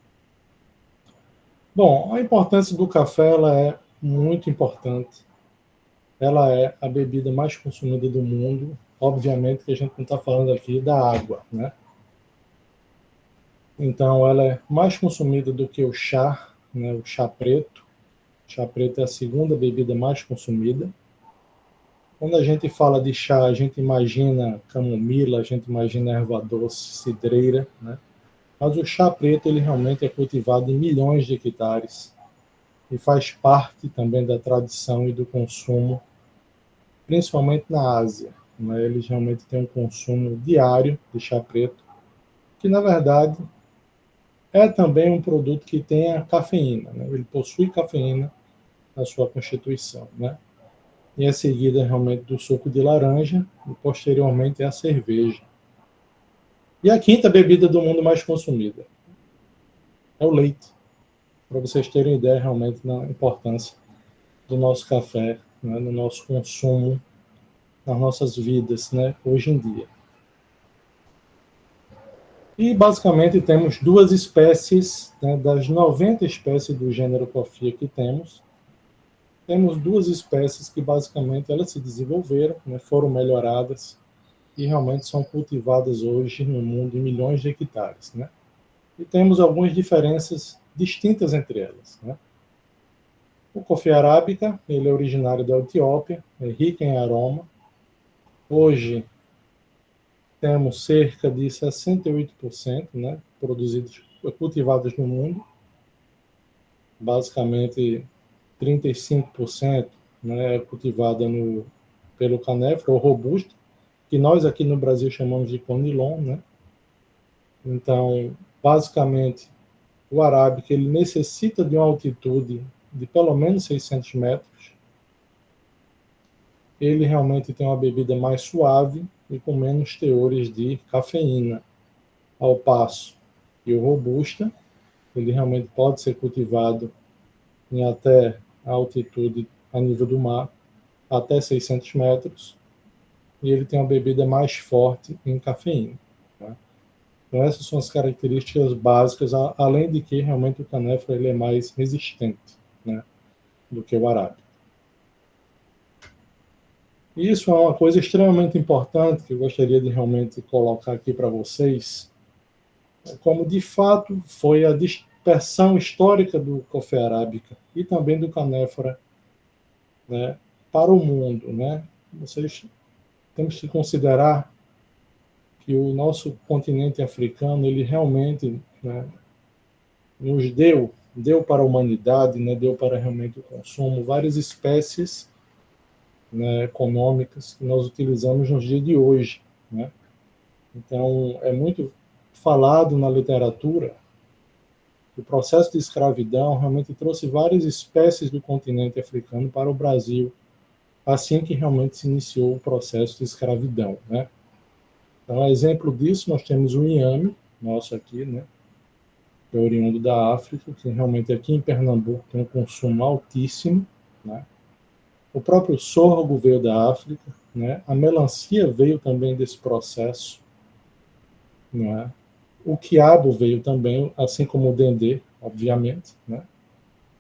Speaker 3: Bom, a importância do café ela é muito importante. ela é a bebida mais consumida do mundo. Obviamente que a gente não está falando aqui da água, né? Então, ela é mais consumida do que o chá, né? O chá preto. O chá preto é a segunda bebida mais consumida. Quando a gente fala de chá, a gente imagina camomila, a gente imagina erva doce, cidreira, né? Mas o chá preto, ele realmente é cultivado em milhões de hectares e faz parte também da tradição e do consumo, principalmente na Ásia, né? Eles realmente têm um consumo diário de chá preto, que na verdade é também um produto que tem a cafeína, né? Ele possui cafeína na sua constituição, né? E é seguida realmente do suco de laranja e posteriormente é a cerveja. E a quinta bebida do mundo mais consumida é o leite, para vocês terem ideia realmente da importância do nosso café, né, no nosso consumo, nas nossas vidas, né, hoje em dia. E basicamente temos duas espécies, né, das 90 espécies do gênero Coffea que temos duas espécies que basicamente elas se desenvolveram, né, foram melhoradas e realmente são cultivadas hoje no mundo em milhões de hectares, né? E temos algumas diferenças distintas entre elas, né? O Coffea arábica, ele é originário da Etiópia, é rico em aroma. Hoje temos cerca de 68%, né, produzidos, cultivados no mundo. Basicamente 35%, né, é cultivada pelo canéfora ou robusta, que nós aqui no Brasil chamamos de conilon, né? Então, basicamente, o arábica ele necessita de uma altitude de pelo menos 600 metros. Ele realmente tem uma bebida mais suave e com menos teores de cafeína, ao passo que o robusta, ele realmente pode ser cultivado em até a altitude a nível do mar, até 600 metros, e ele tem uma bebida mais forte em cafeína. Tá? Então essas são as características básicas, além de que realmente o canéfora ele é mais resistente, né, do que o arábica. Isso é uma coisa extremamente importante que eu gostaria de realmente colocar aqui para vocês, como de fato foi a dispersão histórica do Coffea arábica e também do canéfora, né, para o mundo, né? Vocês temos que considerar que o nosso continente africano ele realmente, né, nos deu para a humanidade, né, deu para realmente o consumo várias espécies, né, econômicas que nós utilizamos nos dias de hoje, né? Então é muito falado na literatura. O processo de escravidão realmente trouxe várias espécies do continente africano para o Brasil, assim que realmente se iniciou o processo de escravidão, né? Então, exemplo disso, nós temos o inhame, nosso aqui, né? Que é oriundo da África, que realmente aqui em Pernambuco tem um consumo altíssimo, né? O próprio sorgo veio da África, né? A melancia veio também desse processo, né? O quiabo veio também, assim como o dendê, obviamente, né?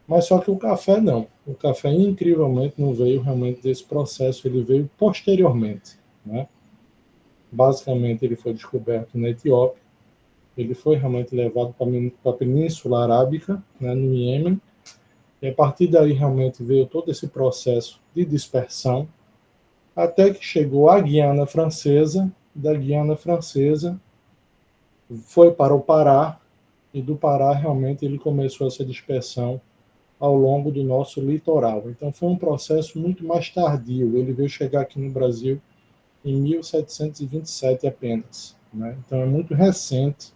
Speaker 3: Mas só que o café não. O café, incrivelmente, não veio realmente desse processo, ele veio posteriormente, né? Basicamente, ele foi descoberto na Etiópia, ele foi realmente levado para a Península Arábica, né, no Iêmen, e a partir daí realmente veio todo esse processo de dispersão, até que chegou à Guiana Francesa, da Guiana Francesa foi para o Pará, e do Pará realmente ele começou essa dispersão ao longo do nosso litoral. Então foi um processo muito mais tardio, ele veio chegar aqui no Brasil em 1727 apenas, né? Então é muito recente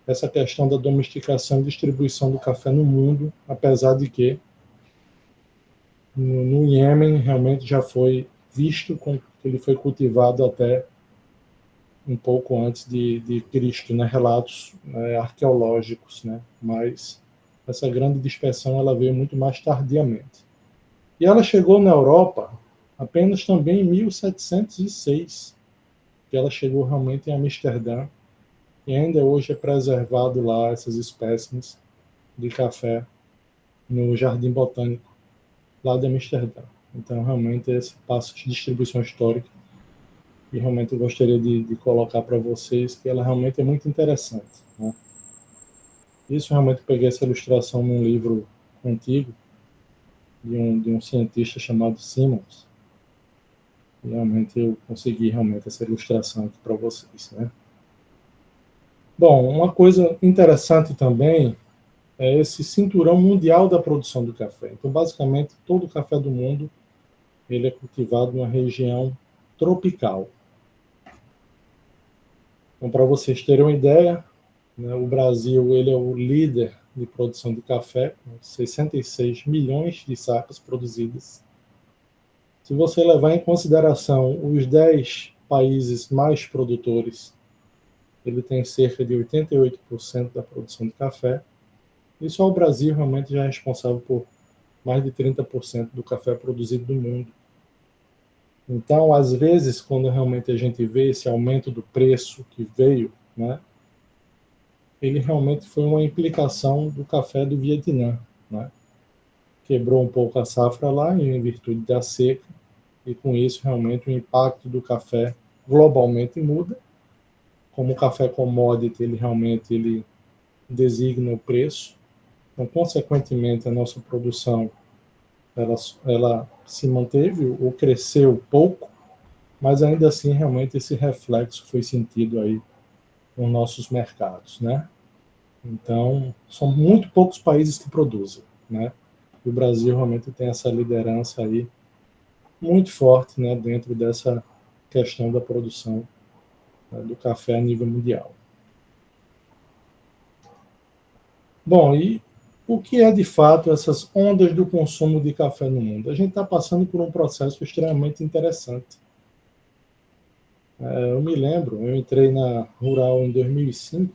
Speaker 3: essa questão da domesticação e distribuição do café no mundo, apesar de que no Iêmen realmente já foi visto que ele foi cultivado até um pouco antes de Cristo, né? Relatos, né, arqueológicos, né? Mas essa grande dispersão ela veio muito mais tardiamente. E ela chegou na Europa apenas também em 1706, que ela chegou realmente em Amsterdã, e ainda hoje é preservado lá essas espécimes de café no Jardim Botânico lá de Amsterdã, Então, realmente, esse passo de distribuição histórica, e realmente eu gostaria de colocar para vocês, que ela realmente é muito interessante, né? Isso realmente eu peguei essa ilustração num livro antigo, de um cientista chamado Simmons, e realmente eu consegui realmente essa ilustração aqui para vocês, né? Bom, uma coisa interessante também é esse cinturão mundial da produção do café. Então, basicamente, todo o café do mundo ele é cultivado numa região tropical. Então, para vocês terem uma ideia, né, o Brasil ele é o líder de produção de café, com 66 milhões de sacas produzidas. Se você levar em consideração os 10 países mais produtores, ele tem cerca de 88% da produção de café. E só o Brasil realmente já é responsável por mais de 30% do café produzido do mundo. Então, às vezes, quando realmente a gente vê esse aumento do preço que veio, né, ele realmente foi uma implicação do café do Vietnã, né? Quebrou um pouco a safra lá em virtude da seca, e com isso realmente o impacto do café globalmente muda. Como o café commodity, ele realmente designa o preço, então, consequentemente, a nossa produção ela se manteve ou cresceu pouco, mas ainda assim, realmente, esse reflexo foi sentido aí nos nossos mercados, né? Então, são muito poucos países que produzem, né? E o Brasil realmente tem essa liderança aí muito forte, né, dentro dessa questão da produção, né, do café a nível mundial. Bom, e o que é de fato essas ondas do consumo de café no mundo? A gente está passando por um processo extremamente interessante. Eu me lembro, eu entrei na Rural em 2005,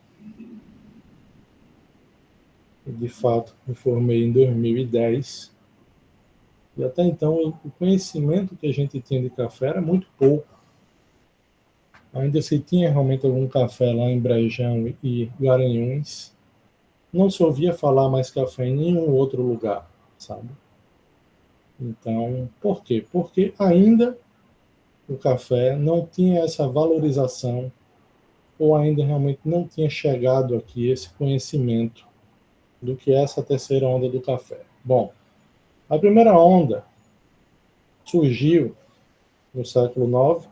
Speaker 3: e de fato me formei em 2010, e até então o conhecimento que a gente tinha de café era muito pouco. Ainda se tinha realmente algum café lá em Brejão e Garanhuns, não se ouvia falar mais café em nenhum outro lugar, sabe? Então, por quê? Porque ainda o café não tinha essa valorização, ou ainda realmente não tinha chegado aqui esse conhecimento do que é essa terceira onda do café. Bom, a primeira onda surgiu no século IX,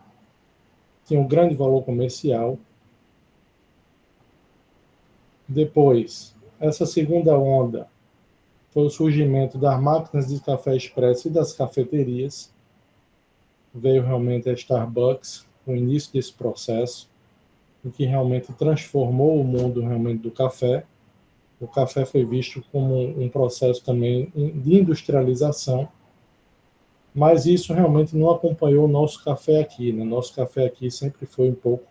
Speaker 3: tinha um grande valor comercial. Depois, essa segunda onda foi o surgimento das máquinas de café expresso e das cafeterias. Veio realmente a Starbucks, o início desse processo, em que realmente transformou o mundo realmente do café. O café foi visto como um processo também de industrialização, mas isso realmente não acompanhou o nosso café aqui, né? Nosso café aqui sempre foi um pouco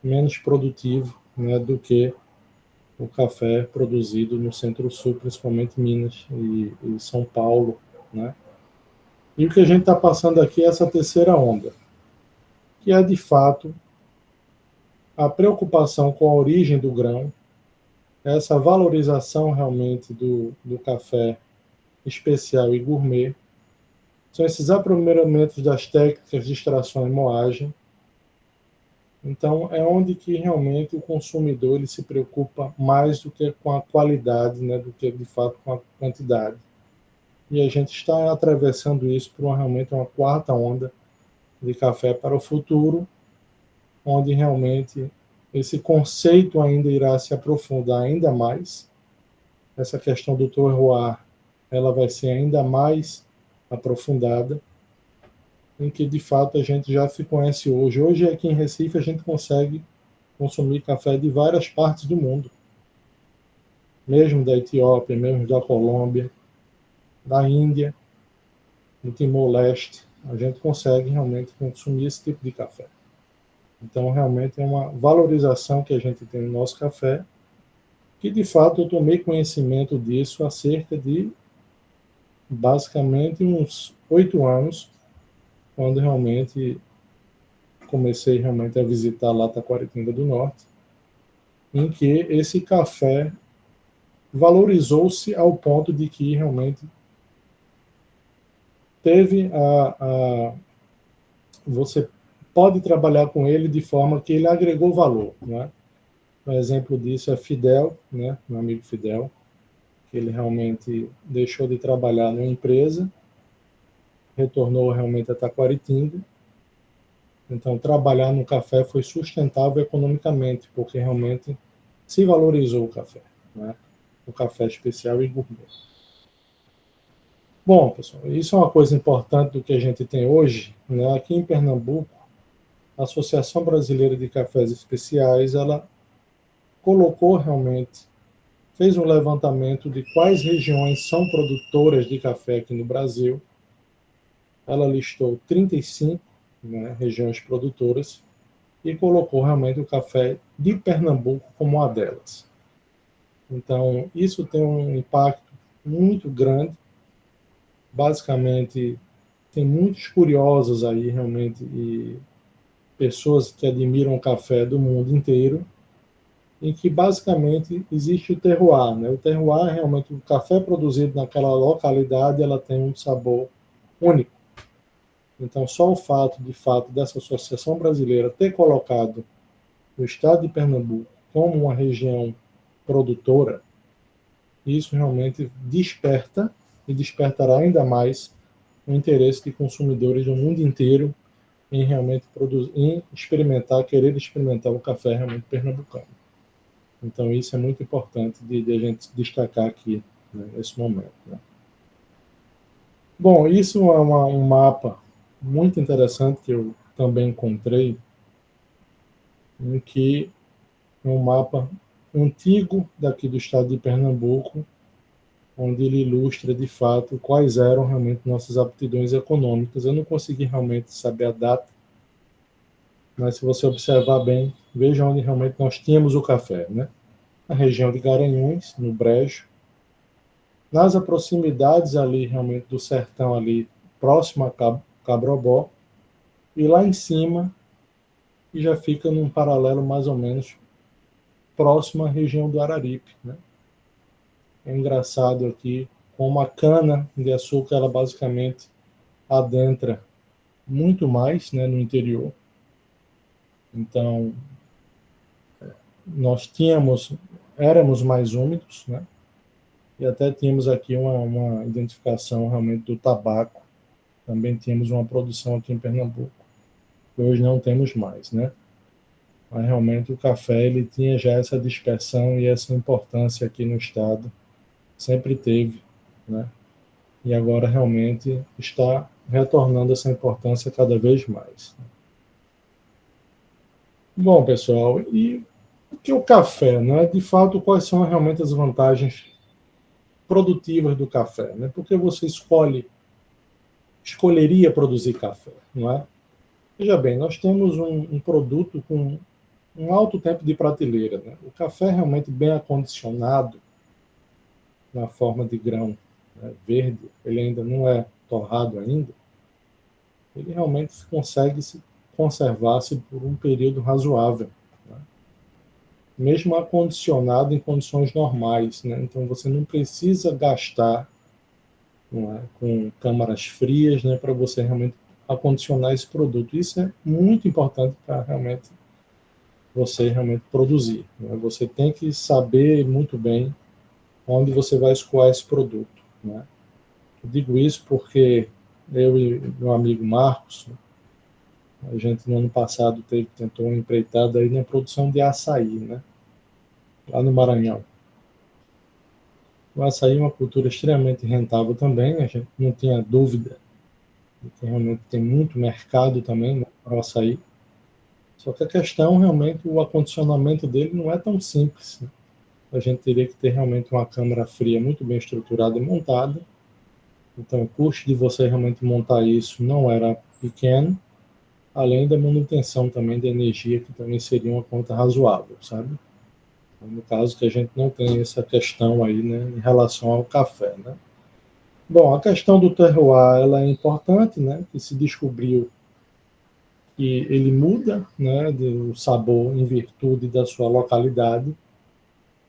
Speaker 3: menos produtivo, né, do que o café produzido no Centro-Sul, principalmente Minas e São Paulo, né? E o que a gente está passando aqui é essa terceira onda, que é, de fato, a preocupação com a origem do grão, essa valorização realmente do café especial e gourmet, são esses aprimoramentos das técnicas de extração e moagem. Então, é onde que realmente o consumidor ele se preocupa mais do que com a qualidade, né, do que, de fato, com a quantidade. E a gente está atravessando isso para realmente uma quarta onda de café para o futuro, onde realmente esse conceito ainda irá se aprofundar ainda mais. Essa questão do terroir, ela vai ser ainda mais aprofundada, em que de fato a gente já se conhece hoje. Hoje aqui em Recife a gente consegue consumir café de várias partes do mundo, mesmo da Etiópia, mesmo da Colômbia, da Índia, do Timor-Leste, a gente consegue realmente consumir esse tipo de café. Então, realmente é uma valorização que a gente tem no nosso café, que de fato eu tomei conhecimento disso há cerca de, basicamente, uns 8 anos, quando realmente comecei realmente a visitar lá Taquaritinga do Norte, em que esse café valorizou-se ao ponto de que realmente você pode trabalhar com ele de forma que ele agregou valor, né? Um exemplo disso é Fidel, né? Meu amigo Fidel, que ele realmente deixou de trabalhar numa empresa, retornou realmente a Taquaritinga. Então, trabalhar no café foi sustentável economicamente, porque realmente se valorizou o café, né? O café especial e gourmet. Bom, pessoal, isso é uma coisa importante do que a gente tem hoje, né? Aqui em Pernambuco, a Associação Brasileira de Cafés Especiais, ela colocou realmente, fez um levantamento de quais regiões são produtoras de café aqui no Brasil. Ela listou 35, né, regiões produtoras e colocou realmente o café de Pernambuco como uma delas. Então, isso tem um impacto muito grande. Basicamente, tem muitos curiosos aí realmente e pessoas que admiram o café do mundo inteiro, em que basicamente existe o terroir, né? O terroir é realmente o café produzido naquela localidade, ela tem um sabor único. Então, só o fato dessa Associação Brasileira ter colocado o estado de Pernambuco como uma região produtora, isso realmente desperta e despertará ainda mais o interesse de consumidores do mundo inteiro em realmente produzir, em experimentar, querer experimentar o café realmente pernambucano. Então, isso é muito importante de a gente destacar aqui, né, nesse momento, né? Bom, isso é um mapa muito interessante que eu também encontrei, em que é um mapa antigo daqui do estado de Pernambuco, onde ele ilustra de fato quais eram realmente nossas aptidões econômicas. Eu não consegui realmente saber a data, mas se você observar bem, veja onde realmente nós tínhamos o café, né? Na região de Garanhuns, no Brejo, nas proximidades ali realmente do sertão ali, próximo a Cabrobó, e lá em cima, e já fica num paralelo mais ou menos próximo à região do Araripe, né? É engraçado aqui como a cana de açúcar ela basicamente adentra muito mais, né, no interior. Então, nós éramos mais úmidos, né? E até tínhamos aqui uma identificação realmente do tabaco. Também tínhamos uma produção aqui em Pernambuco, que hoje não temos mais, né? Mas realmente o café ele tinha já essa dispersão e essa importância aqui no estado, sempre teve, né? E agora realmente está retornando essa importância cada vez mais. Bom, pessoal, e o que é o café, né? De fato, quais são realmente as vantagens produtivas do café, né? Porque você escolheria produzir café, não é? Veja bem, nós temos um produto com um alto tempo de prateleira, né? O café realmente bem acondicionado na forma de grão, né, verde, ele ainda não é torrado ainda, ele realmente consegue se conservar-se por um período razoável, né? Mesmo acondicionado em condições normais, né? Então você não precisa gastar, não é, com câmaras frias, né, para você realmente acondicionar esse produto. Isso é muito importante para realmente você realmente produzir, né? Você tem que saber muito bem onde você vai escoar esse produto, né? Eu digo isso porque eu e meu amigo Marcos, a gente no ano passado tentou uma empreitada aí na produção de açaí, né? Lá no Maranhão. O açaí é uma cultura extremamente rentável também, a gente não tinha dúvida de que realmente tem muito mercado também, né, para o açaí. Só que a questão realmente, o acondicionamento dele não é tão simples, né? A gente teria que ter realmente uma câmara fria muito bem estruturada e montada. Então, o custo de você realmente montar isso não era pequeno, além da manutenção também de energia, que também seria uma conta razoável, sabe? No caso que a gente não tem essa questão aí, né, em relação ao café, né? Bom, a questão do terroir, ela é importante, né, que se descobriu que ele muda, né, o sabor em virtude da sua localidade,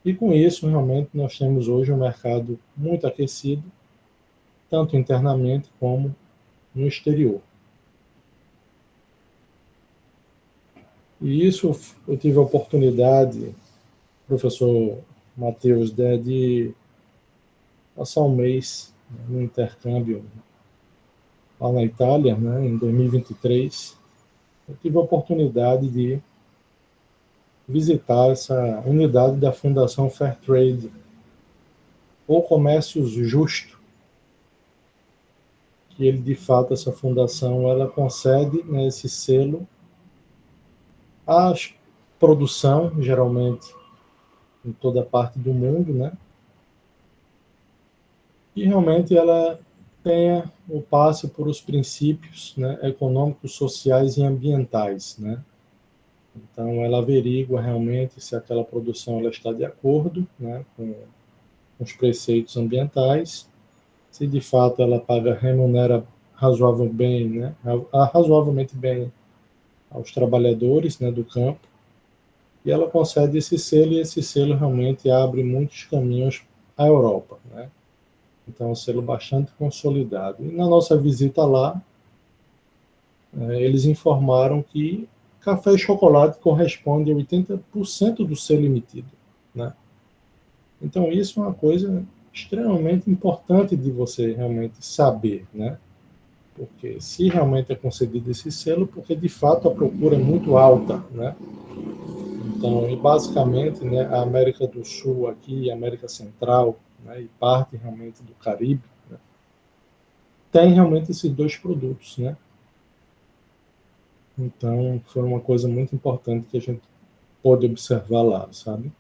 Speaker 3: e com isso, realmente, nós temos hoje um mercado muito aquecido, tanto internamente como no exterior. E isso eu tive a oportunidade, professor Matheus, de passar um mês no intercâmbio lá na Itália, né, em 2023. Eu tive a oportunidade de visitar essa unidade da Fundação Fairtrade, ou Comércio Justo, que ele, de fato, essa fundação, ela concede, né, esse selo à produção, geralmente, em toda parte do mundo, né, e realmente ela tenha o passe por os princípios, né, econômicos, sociais e ambientais, né. Então, ela averigua realmente se aquela produção ela está de acordo, né, com os preceitos ambientais, se de fato ela remunera razoavelmente bem aos trabalhadores, né, do campo, e ela concede esse selo, e esse selo realmente abre muitos caminhos à Europa, né? Então, é um selo bastante consolidado. E na nossa visita lá, eles informaram que café e chocolate corresponde a 80% do selo emitido, né? Então, isso é uma coisa extremamente importante de você realmente saber, né? Porque se realmente é concedido esse selo, porque de fato a procura é muito alta, né? Então, e basicamente, né, a América do Sul aqui, a América Central, né, e parte realmente do Caribe, né, tem realmente esses dois produtos, né? Então, foi uma coisa muito importante que a gente pôde observar lá, sabe?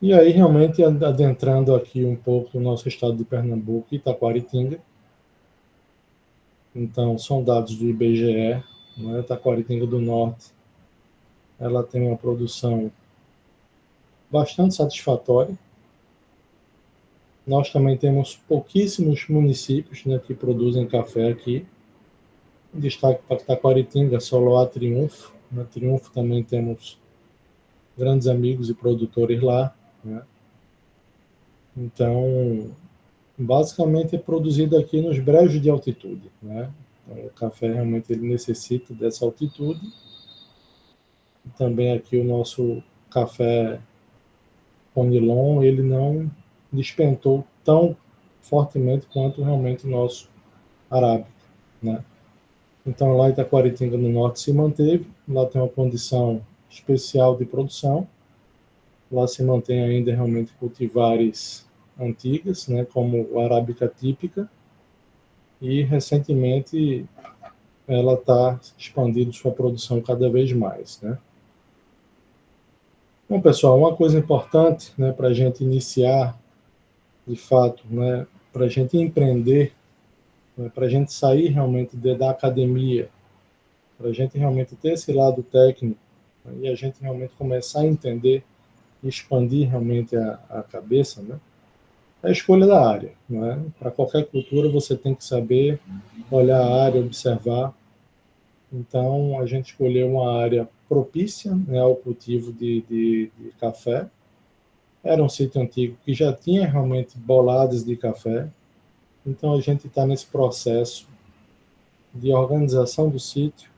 Speaker 3: E aí, realmente, adentrando aqui um pouco no nosso estado de Pernambuco, Itaquaritinga. Então, são dados do IBGE, né? Itaquaritinga do Norte, ela tem uma produção bastante satisfatória. Nós também temos pouquíssimos municípios, né, que produzem café aqui. Destaque para Itaquaritinga, Soloá, Triunfo. Na Triunfo também temos grandes amigos e produtores lá, né? Então, basicamente é produzido aqui nos brejos de altitude, né? Então, o café realmente ele necessita dessa altitude. E também aqui o nosso café Conilon, ele não despentou tão fortemente quanto realmente o nosso arábica, né? Então, lá em Itaquaritinga, no norte, se manteve. Lá tem uma condição especial de produção. Lá se mantém ainda realmente cultivares antigas, né, como a arábica típica. E, recentemente, ela está expandindo sua produção cada vez mais, né? Bom, pessoal, uma coisa importante, né, para a gente iniciar, de fato, né, para a gente empreender, né, para a gente sair realmente da academia, para a gente realmente ter esse lado técnico, né, e a gente realmente começar a entender e expandir realmente a cabeça, né, é a escolha da área. Né? Para qualquer cultura, você tem que saber olhar a área, observar. Então, a gente escolheu uma área propícia, né, ao cultivo de café. Era um sítio antigo que já tinha realmente boladas de café. Então, a gente está nesse processo de organização do sítio,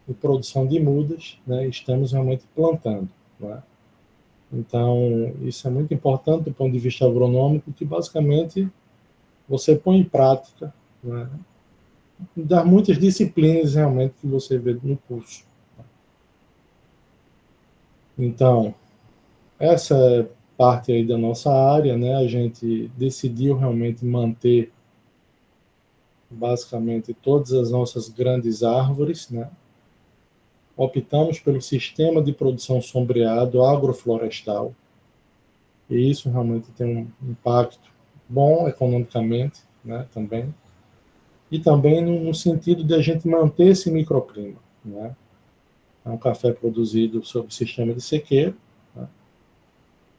Speaker 3: de produção de mudas, né? Estamos realmente plantando, né? Então, isso é muito importante do ponto de vista agronômico, que basicamente você põe em prática, né? Das muitas disciplinas realmente que você vê no curso. Então, essa é parte aí da nossa área, né? A gente decidiu realmente manter basicamente todas as nossas grandes árvores, né? Optamos pelo sistema de produção sombreado agroflorestal, e isso realmente tem um impacto bom economicamente, né, também, e também no sentido de a gente manter esse microclima, né? É um café produzido sob sistema de sequeiro, né?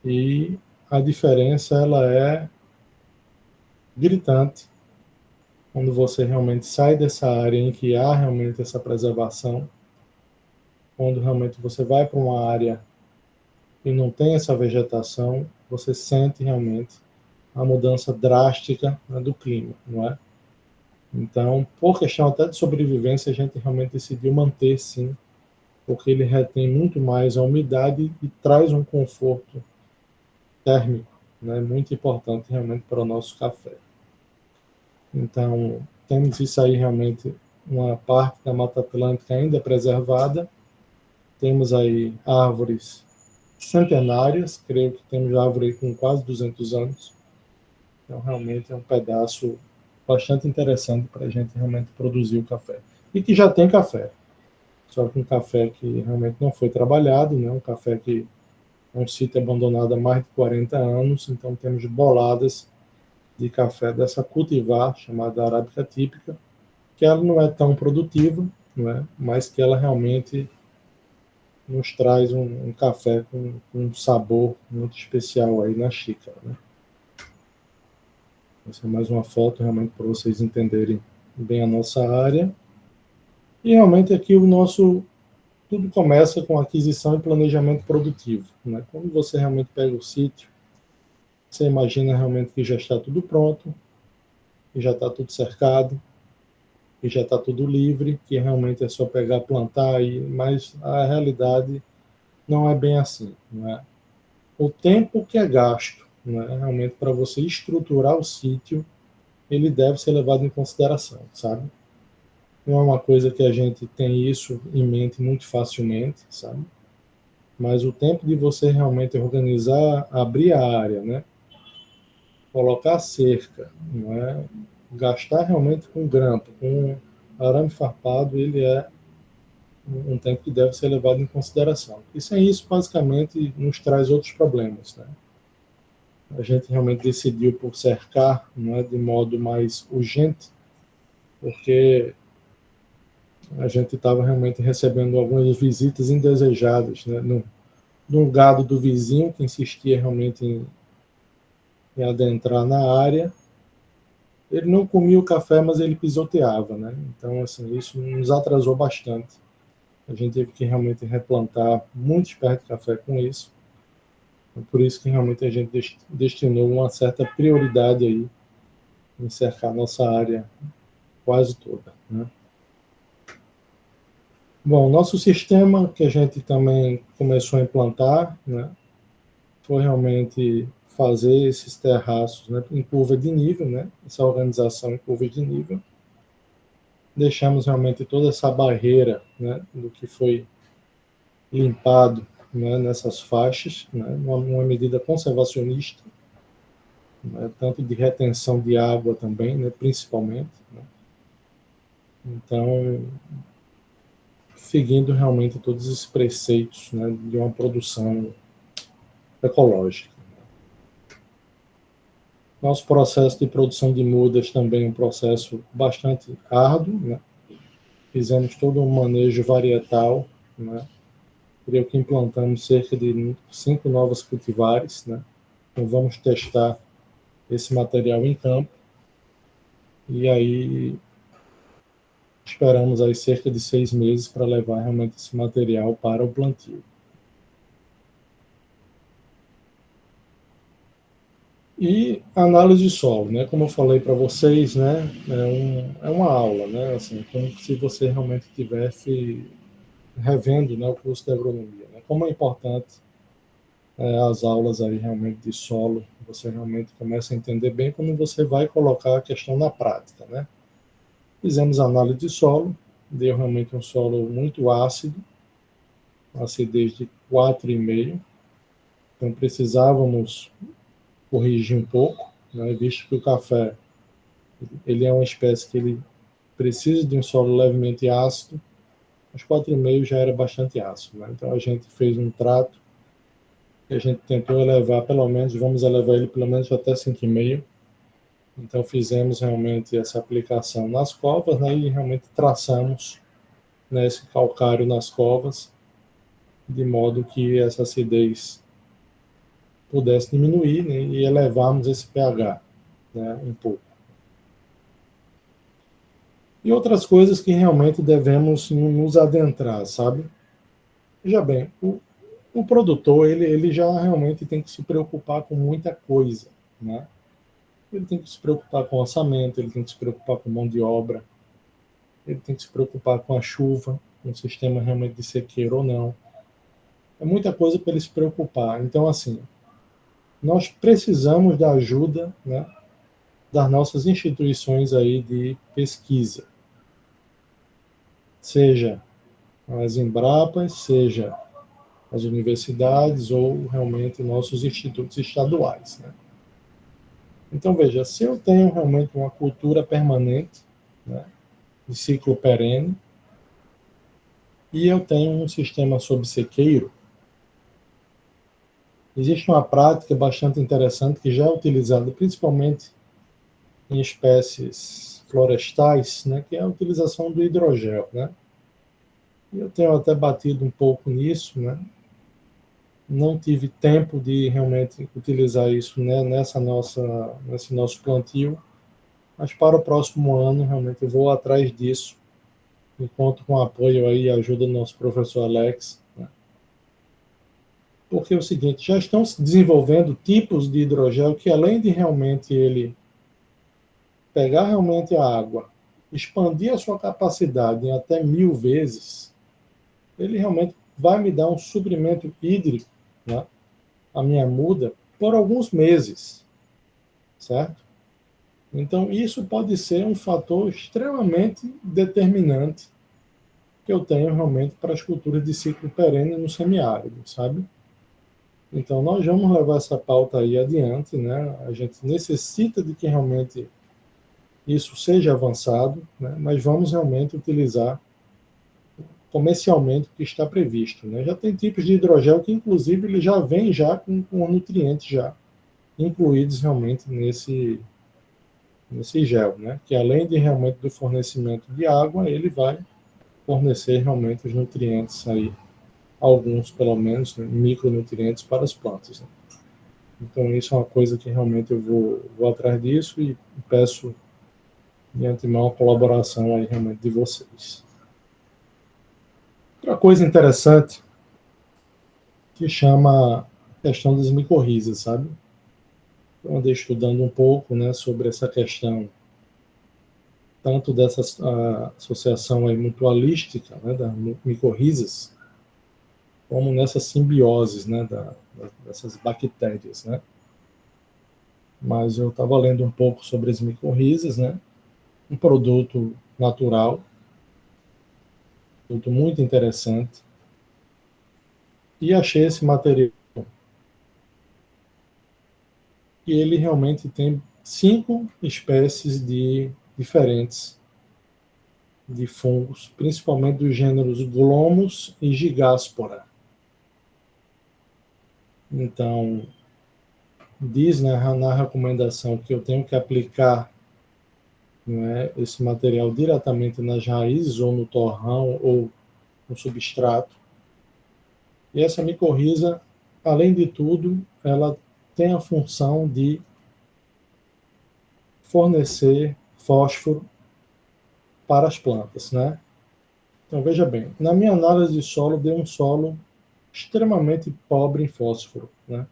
Speaker 3: E a diferença ela é gritante quando você realmente sai dessa área em que há realmente essa preservação, quando realmente você vai para uma área e não tem essa vegetação, você sente realmente a mudança drástica, né, do clima, não é? Então, por questão até de sobrevivência, a gente realmente decidiu manter, sim, porque ele retém muito mais a umidade e traz um conforto térmico, né, muito importante realmente para o nosso café. Então, temos isso aí realmente, uma parte da Mata Atlântica ainda preservada, temos aí árvores centenárias, creio que temos árvore com quase 200 anos, então realmente é um pedaço bastante interessante para a gente realmente produzir o café. E que já tem café, só que um café que realmente não foi trabalhado, né? Um café que é um sítio abandonado há mais de 40 anos, então temos boladas de café dessa cultivar, chamada arábica típica, que ela não é tão produtiva, não é? Mas que ela realmente nos traz um café com um sabor muito especial aí na xícara, né? Essa é mais uma foto realmente para vocês entenderem bem a nossa área. E realmente aqui o nosso tudo começa com aquisição e planejamento produtivo, né? Quando você realmente pega o sítio, você imagina realmente que já está tudo pronto, que já está tudo cercado, que já está tudo livre, que realmente é só pegar, plantar, mas a realidade não é bem assim, não é? O tempo que é gasto, né, realmente para você estruturar o sítio, ele deve ser levado em consideração, sabe? Não é uma coisa que a gente tem isso em mente muito facilmente, sabe? Mas o tempo de você realmente organizar, abrir a área, né? Colocar cerca, não é? Gastar realmente com grampo, com arame farpado, ele é um tempo que deve ser levado em consideração. E sem isso, basicamente, nos traz outros problemas, né? A gente realmente decidiu por cercar, não é, de modo mais urgente, porque a gente estava realmente recebendo algumas visitas indesejadas, né, no gado do vizinho, que insistia realmente em adentrar na área. Ele não comia o café, mas ele pisoteava, né? Então, assim, isso nos atrasou bastante. A gente teve que realmente replantar muitos pés de café com isso. Por isso que realmente a gente destinou uma certa prioridade aí em cercar nossa área quase toda, né? Bom, nosso sistema que a gente também começou a implantar, né, foi realmente fazer esses terraços, né, em curva de nível, né, essa organização em curva de nível. Deixamos realmente toda essa barreira, né, do que foi limpado, né, nessas faixas, né, uma medida conservacionista, né, tanto de retenção de água também, né, principalmente, né. Então, seguindo realmente todos esses preceitos, né, de uma produção ecológica. Nosso processo de produção de mudas também é um processo bastante árduo, né? Fizemos todo um manejo varietal, né? Creio que implantamos cerca de 5 novas cultivares, né? Então vamos testar esse material em campo e aí esperamos aí cerca de 6 meses para levar realmente esse material para o plantio. E análise de solo, né? Como eu falei para vocês, né? É uma aula, né? Assim, como se você realmente estivesse revendo, né, o curso de agronomia, né? Como é importante as aulas aí realmente de solo, você realmente começa a entender bem quando você vai colocar a questão na prática, né? Fizemos análise de solo, deu realmente um solo muito ácido, acidez de 4,5, então precisávamos corrigir um pouco, né, visto que o café ele é uma espécie que ele precisa de um solo levemente ácido, mas 4,5 já era bastante ácido, né? Então a gente fez um trato que a gente tentou elevar pelo menos, vamos elevar ele pelo menos até 5,5. Então fizemos realmente essa aplicação nas covas, né, e realmente traçamos, né, esse calcário nas covas, de modo que essa acidez pudesse diminuir, né, e elevarmos esse pH, né, um pouco. E outras coisas que realmente devemos nos adentrar, sabe? Veja bem, o produtor, ele já realmente tem que se preocupar com muita coisa, né? ele tem que se preocupar com orçamento, ele tem que se preocupar com mão de obra, ele tem que se preocupar com a chuva, com o sistema realmente de sequeiro ou não. É muita coisa para ele se preocupar. Então, assim, nós precisamos da ajuda, né, das nossas instituições aí de pesquisa, seja as Embrapas, seja as universidades ou realmente nossos institutos estaduais, né? Então, veja, se eu tenho realmente uma cultura permanente, né, de ciclo perene, e eu tenho um sistema sob sequeiro, existe uma prática bastante interessante que já é utilizada principalmente em espécies florestais, né, que é a utilização do hidrogel, né? E eu tenho até batido um pouco nisso, né? Não tive tempo de realmente utilizar isso, né, nesse nosso plantio, mas para o próximo ano realmente eu vou atrás disso e conto com o apoio aí e ajuda do nosso professor Alex, né? Porque é o seguinte, já estão se desenvolvendo tipos de hidrogel que além de realmente ele pegar realmente a água, expandir a sua capacidade em até 1000 vezes, ele realmente vai me dar um suprimento hídrico, né, a minha muda por alguns meses, certo? Então, isso pode ser um fator extremamente determinante que eu tenho realmente para as culturas de ciclo perene no semiárido, sabe? Então, nós vamos levar essa pauta aí adiante, né? A gente necessita de que realmente isso seja avançado, né? Mas vamos realmente utilizar comercialmente o que está previsto, né? Já tem tipos de hidrogel que, inclusive, ele já vem já com nutrientes já incluídos realmente nesse gel, né? Que além de realmente do fornecimento de água, ele vai fornecer realmente os nutrientes aí, alguns pelo menos, né, micronutrientes para as plantas, né? Então isso é uma coisa que realmente eu vou atrás disso e peço de antemão a colaboração aí realmente de vocês. Outra coisa interessante que chama a questão das micorrizas, sabe? Eu andei estudando um pouco, né, sobre essa questão tanto dessa associação aí mutualística, né, das micorrizas, como nessas simbioses, né, dessas bactérias, né? Mas eu estava lendo um pouco sobre as micorrizas, né? Um produto natural, produto muito interessante, e achei esse material e ele realmente tem 5 espécies de diferentes de fungos, principalmente dos gêneros Glomus e Gigáspora. Então, diz na recomendação que eu tenho que aplicar, né, esse material diretamente nas raízes, ou no torrão, ou no substrato. E essa micorriza, além de tudo, ela tem a função de fornecer fósforo para as plantas, né? Então, veja bem, na minha análise de solo, deu um solo extremamente pobre em fósforo, né?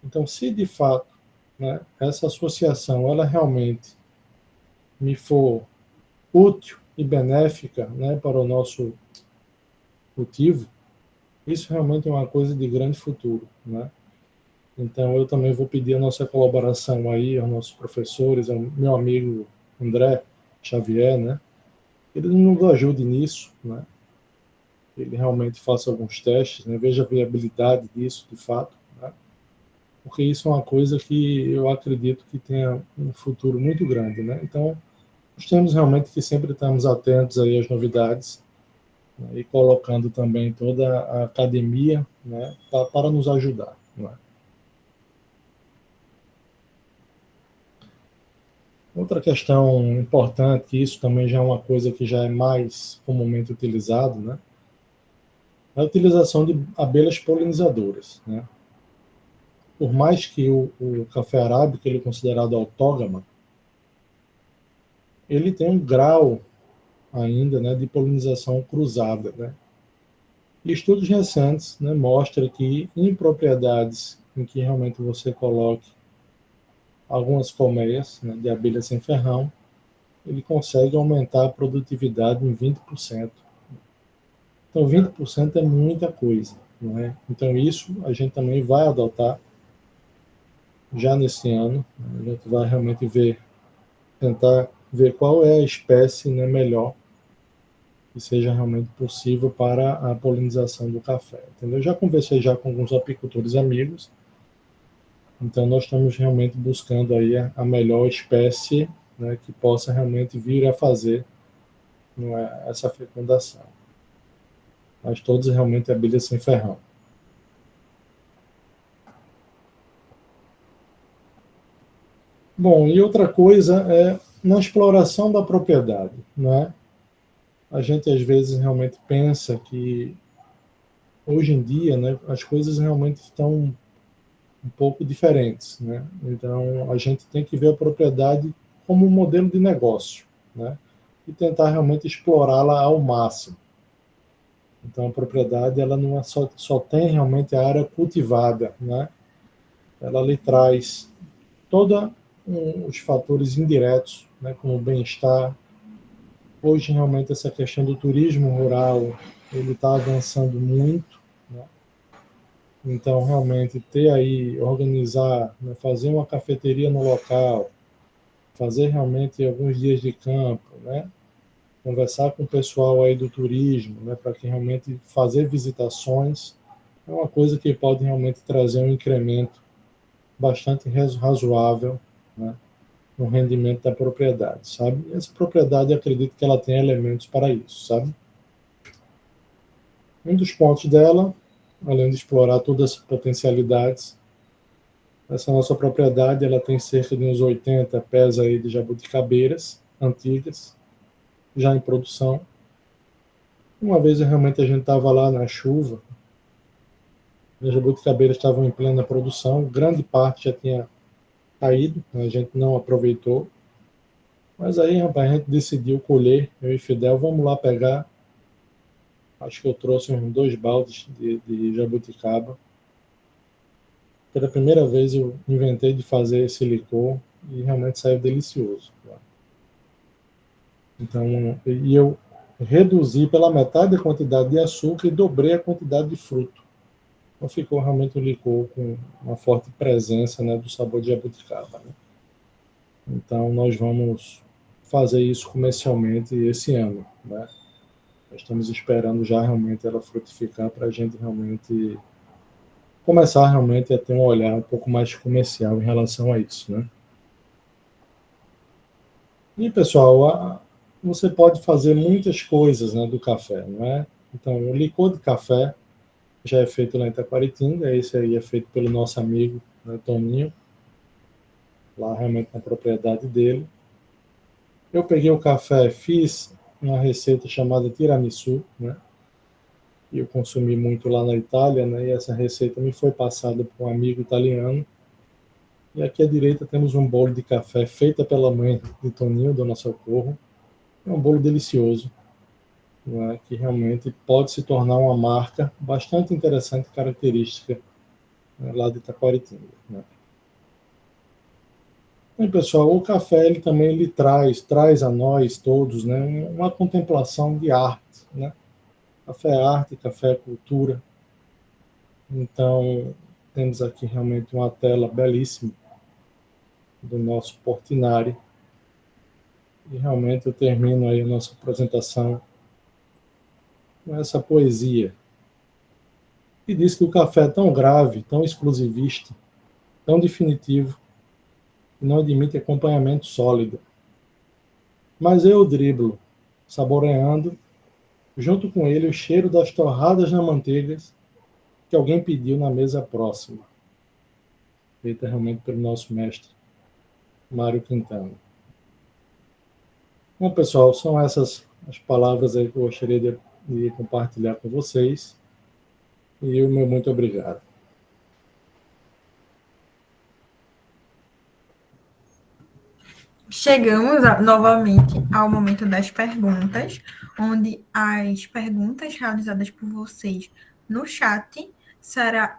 Speaker 3: Então, se de fato, né, essa associação, ela realmente me for útil e benéfica, né, para o nosso cultivo, isso realmente é uma coisa de grande futuro, né? Então, eu também vou pedir a nossa colaboração aí aos nossos professores, ao meu amigo André Xavier, né? Ele nos ajude nisso, né? Ele realmente faça alguns testes, né? Veja a viabilidade disso, de fato, né? Porque isso é uma coisa que eu acredito que tenha um futuro muito grande, né? Então, nós temos realmente que sempre estarmos atentos aí às novidades, né? E colocando também toda a academia, né, para nos ajudar, né? Outra questão importante, isso também já é uma coisa que já é mais comumente utilizado, né? É a utilização de abelhas polinizadoras, né? Por mais que o café arábica ele é considerado autógama, ele tem um grau ainda, né, de polinização cruzada, né? E estudos recentes, né, mostram que em propriedades em que realmente você coloque algumas colmeias, né, de abelha sem ferrão, ele consegue aumentar a produtividade em 20%. Então, 20% é muita coisa, não é? Então, isso a gente também vai adotar já nesse ano. A gente vai realmente tentar ver qual é a espécie, né, melhor que seja realmente possível para a polinização do café. Entendeu? Eu já conversei já com alguns apicultores amigos, então nós estamos realmente buscando aí a melhor espécie, né, que possa realmente vir a fazer, não é, essa fecundação. Mas todos realmente abelhas sem ferrão. Bom, e outra coisa é na exploração da propriedade, né? A gente às vezes realmente pensa que hoje em dia, né, as coisas realmente estão um pouco diferentes, né? Então a gente tem que ver a propriedade como um modelo de negócio, né? E tentar realmente explorá-la ao máximo. Então a propriedade ela não é só tem realmente a área cultivada, né? Ela lhe traz todos os fatores indiretos, né, como o bem-estar. Hoje realmente essa questão do turismo rural ele está avançando muito, né? Então realmente ter aí organizar, né, fazer uma cafeteria no local, fazer realmente alguns dias de campo, né? Conversar com o pessoal aí do turismo, né, para que realmente fazer visitações é uma coisa que pode realmente trazer um incremento bastante razoável, né, no rendimento da propriedade, sabe? E essa propriedade, eu acredito que ela tem elementos para isso, sabe? Um dos pontos dela, além de explorar todas as potencialidades, essa nossa propriedade, ela tem cerca de uns 80 pés aí de jabuticabeiras antigas, já em produção. Uma vez realmente a gente estava lá na chuva, as jabuticabeiras estavam em plena produção, grande parte já tinha caído, a gente não aproveitou. Mas aí, rapaz, a gente decidiu colher, eu e Fidel, vamos lá pegar. Acho que eu trouxe uns 2 baldes de jabuticaba. Pela primeira vez eu inventei de fazer esse licor e realmente saiu delicioso. Então, e eu reduzi pela metade a quantidade de açúcar e dobrei a quantidade de fruto. Então ficou realmente um licor com uma forte presença, né, do sabor de jabuticaba. Né? Então nós vamos fazer isso comercialmente esse ano. Né? Nós estamos esperando já realmente ela frutificar para a gente realmente começar realmente a ter um olhar um pouco mais comercial em relação a isso. Né? E pessoal, você pode fazer muitas coisas, né, do café, não é? Então, o licor de café já é feito lá em Taquaritinga, esse aí é feito pelo nosso amigo, né, Toninho, lá realmente na propriedade dele. Eu peguei o café, fiz uma receita chamada tiramisu, né? E eu consumi muito lá na Itália, né? E essa receita me foi passada por um amigo italiano. E aqui à direita temos um bolo de café feita pela mãe de Toninho, Dona Socorro. É um bolo delicioso, né? Que realmente pode se tornar uma marca bastante interessante e característica, né, lá de Taquaritinga, né? Bem, pessoal, o café ele também ele traz a nós todos, né, uma contemplação de arte, né? Café é arte, café é cultura. Então, temos aqui realmente uma tela belíssima do nosso Portinari. E realmente eu termino aí a nossa apresentação com essa poesia, que diz que o café é tão grave, tão exclusivista, tão definitivo, que não admite acompanhamento sólido. Mas eu driblo, saboreando, junto com ele, o cheiro das torradas na manteiga que alguém pediu na mesa próxima, feita realmente pelo nosso mestre, Mário Quintana. Bom, pessoal, são essas as palavras aí que eu gostaria de compartilhar com vocês. E o meu muito obrigado.
Speaker 2: Chegamos novamente ao momento das perguntas, onde as perguntas realizadas por vocês no chat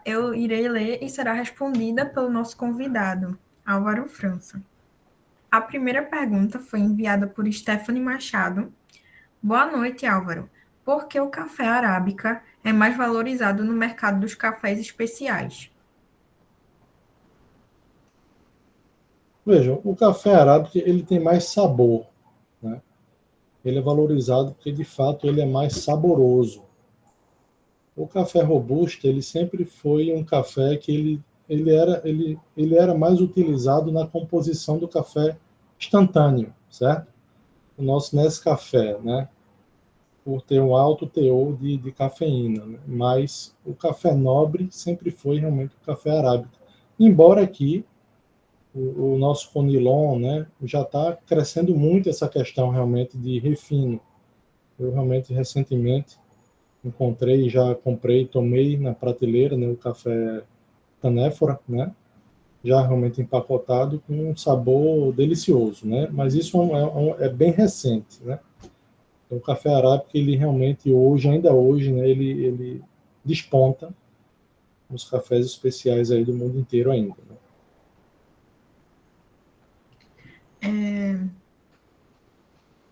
Speaker 2: eu irei ler e será respondida pelo nosso convidado. Álvaro França. A primeira pergunta foi enviada por Stephanie Machado. Boa noite, Álvaro. Por que o café arábica é mais valorizado no mercado dos cafés especiais?
Speaker 3: Vejam, o café arábica ele tem mais sabor, né? Ele é valorizado porque, de fato, ele é mais saboroso. O café robusto, ele sempre foi um café que ele era mais utilizado na composição do café instantâneo, certo? O nosso Nescafé, né? Por ter um alto teor de cafeína, né? Mas o café nobre sempre foi realmente o café arábica. Embora aqui o nosso Conilon, né, já está crescendo muito essa questão realmente de refino. Eu realmente recentemente encontrei, já comprei, tomei na prateleira, né, o café Canéfora, né, já realmente empacotado com um sabor delicioso, né, mas isso é bem recente, né. Então, o café arábica, ele realmente hoje, ainda hoje, né, ele desponta nos cafés especiais aí do mundo inteiro ainda, né.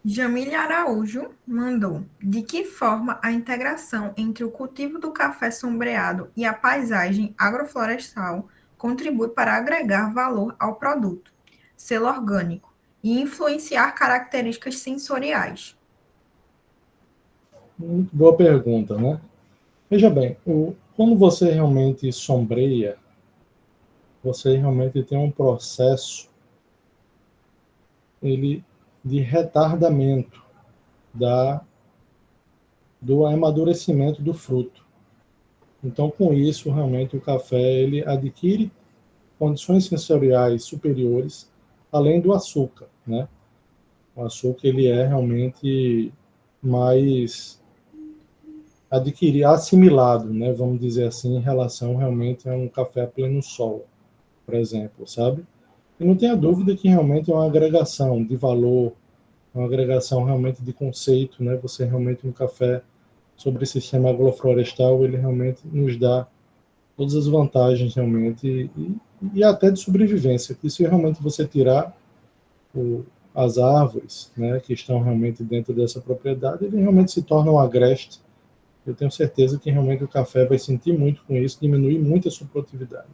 Speaker 2: Jamília Araújo mandou: de que forma a integração entre o cultivo do café sombreado e a paisagem agroflorestal contribui para agregar valor ao produto, selo orgânico e influenciar características sensoriais?
Speaker 3: Muito boa pergunta, né? Veja bem, quando você realmente sombreia, você realmente tem um processo ele, de retardamento da, do amadurecimento do fruto. Então, com isso, realmente o café ele adquire condições sensoriais superiores, além do açúcar, né? O açúcar ele é realmente mais assimilado, né? Vamos dizer assim, em relação realmente a um café a pleno sol, por exemplo, sabe? E não tenha dúvida que realmente é uma agregação de valor, uma agregação realmente de conceito, né? Você realmente um café sobre esse sistema agroflorestal, ele realmente nos dá todas as vantagens realmente e até de sobrevivência. Que se realmente você tirar as árvores, né, que estão realmente dentro dessa propriedade, ele realmente se torna um agreste. Eu tenho certeza que realmente o café vai sentir muito com isso, diminuir muito a sua produtividade.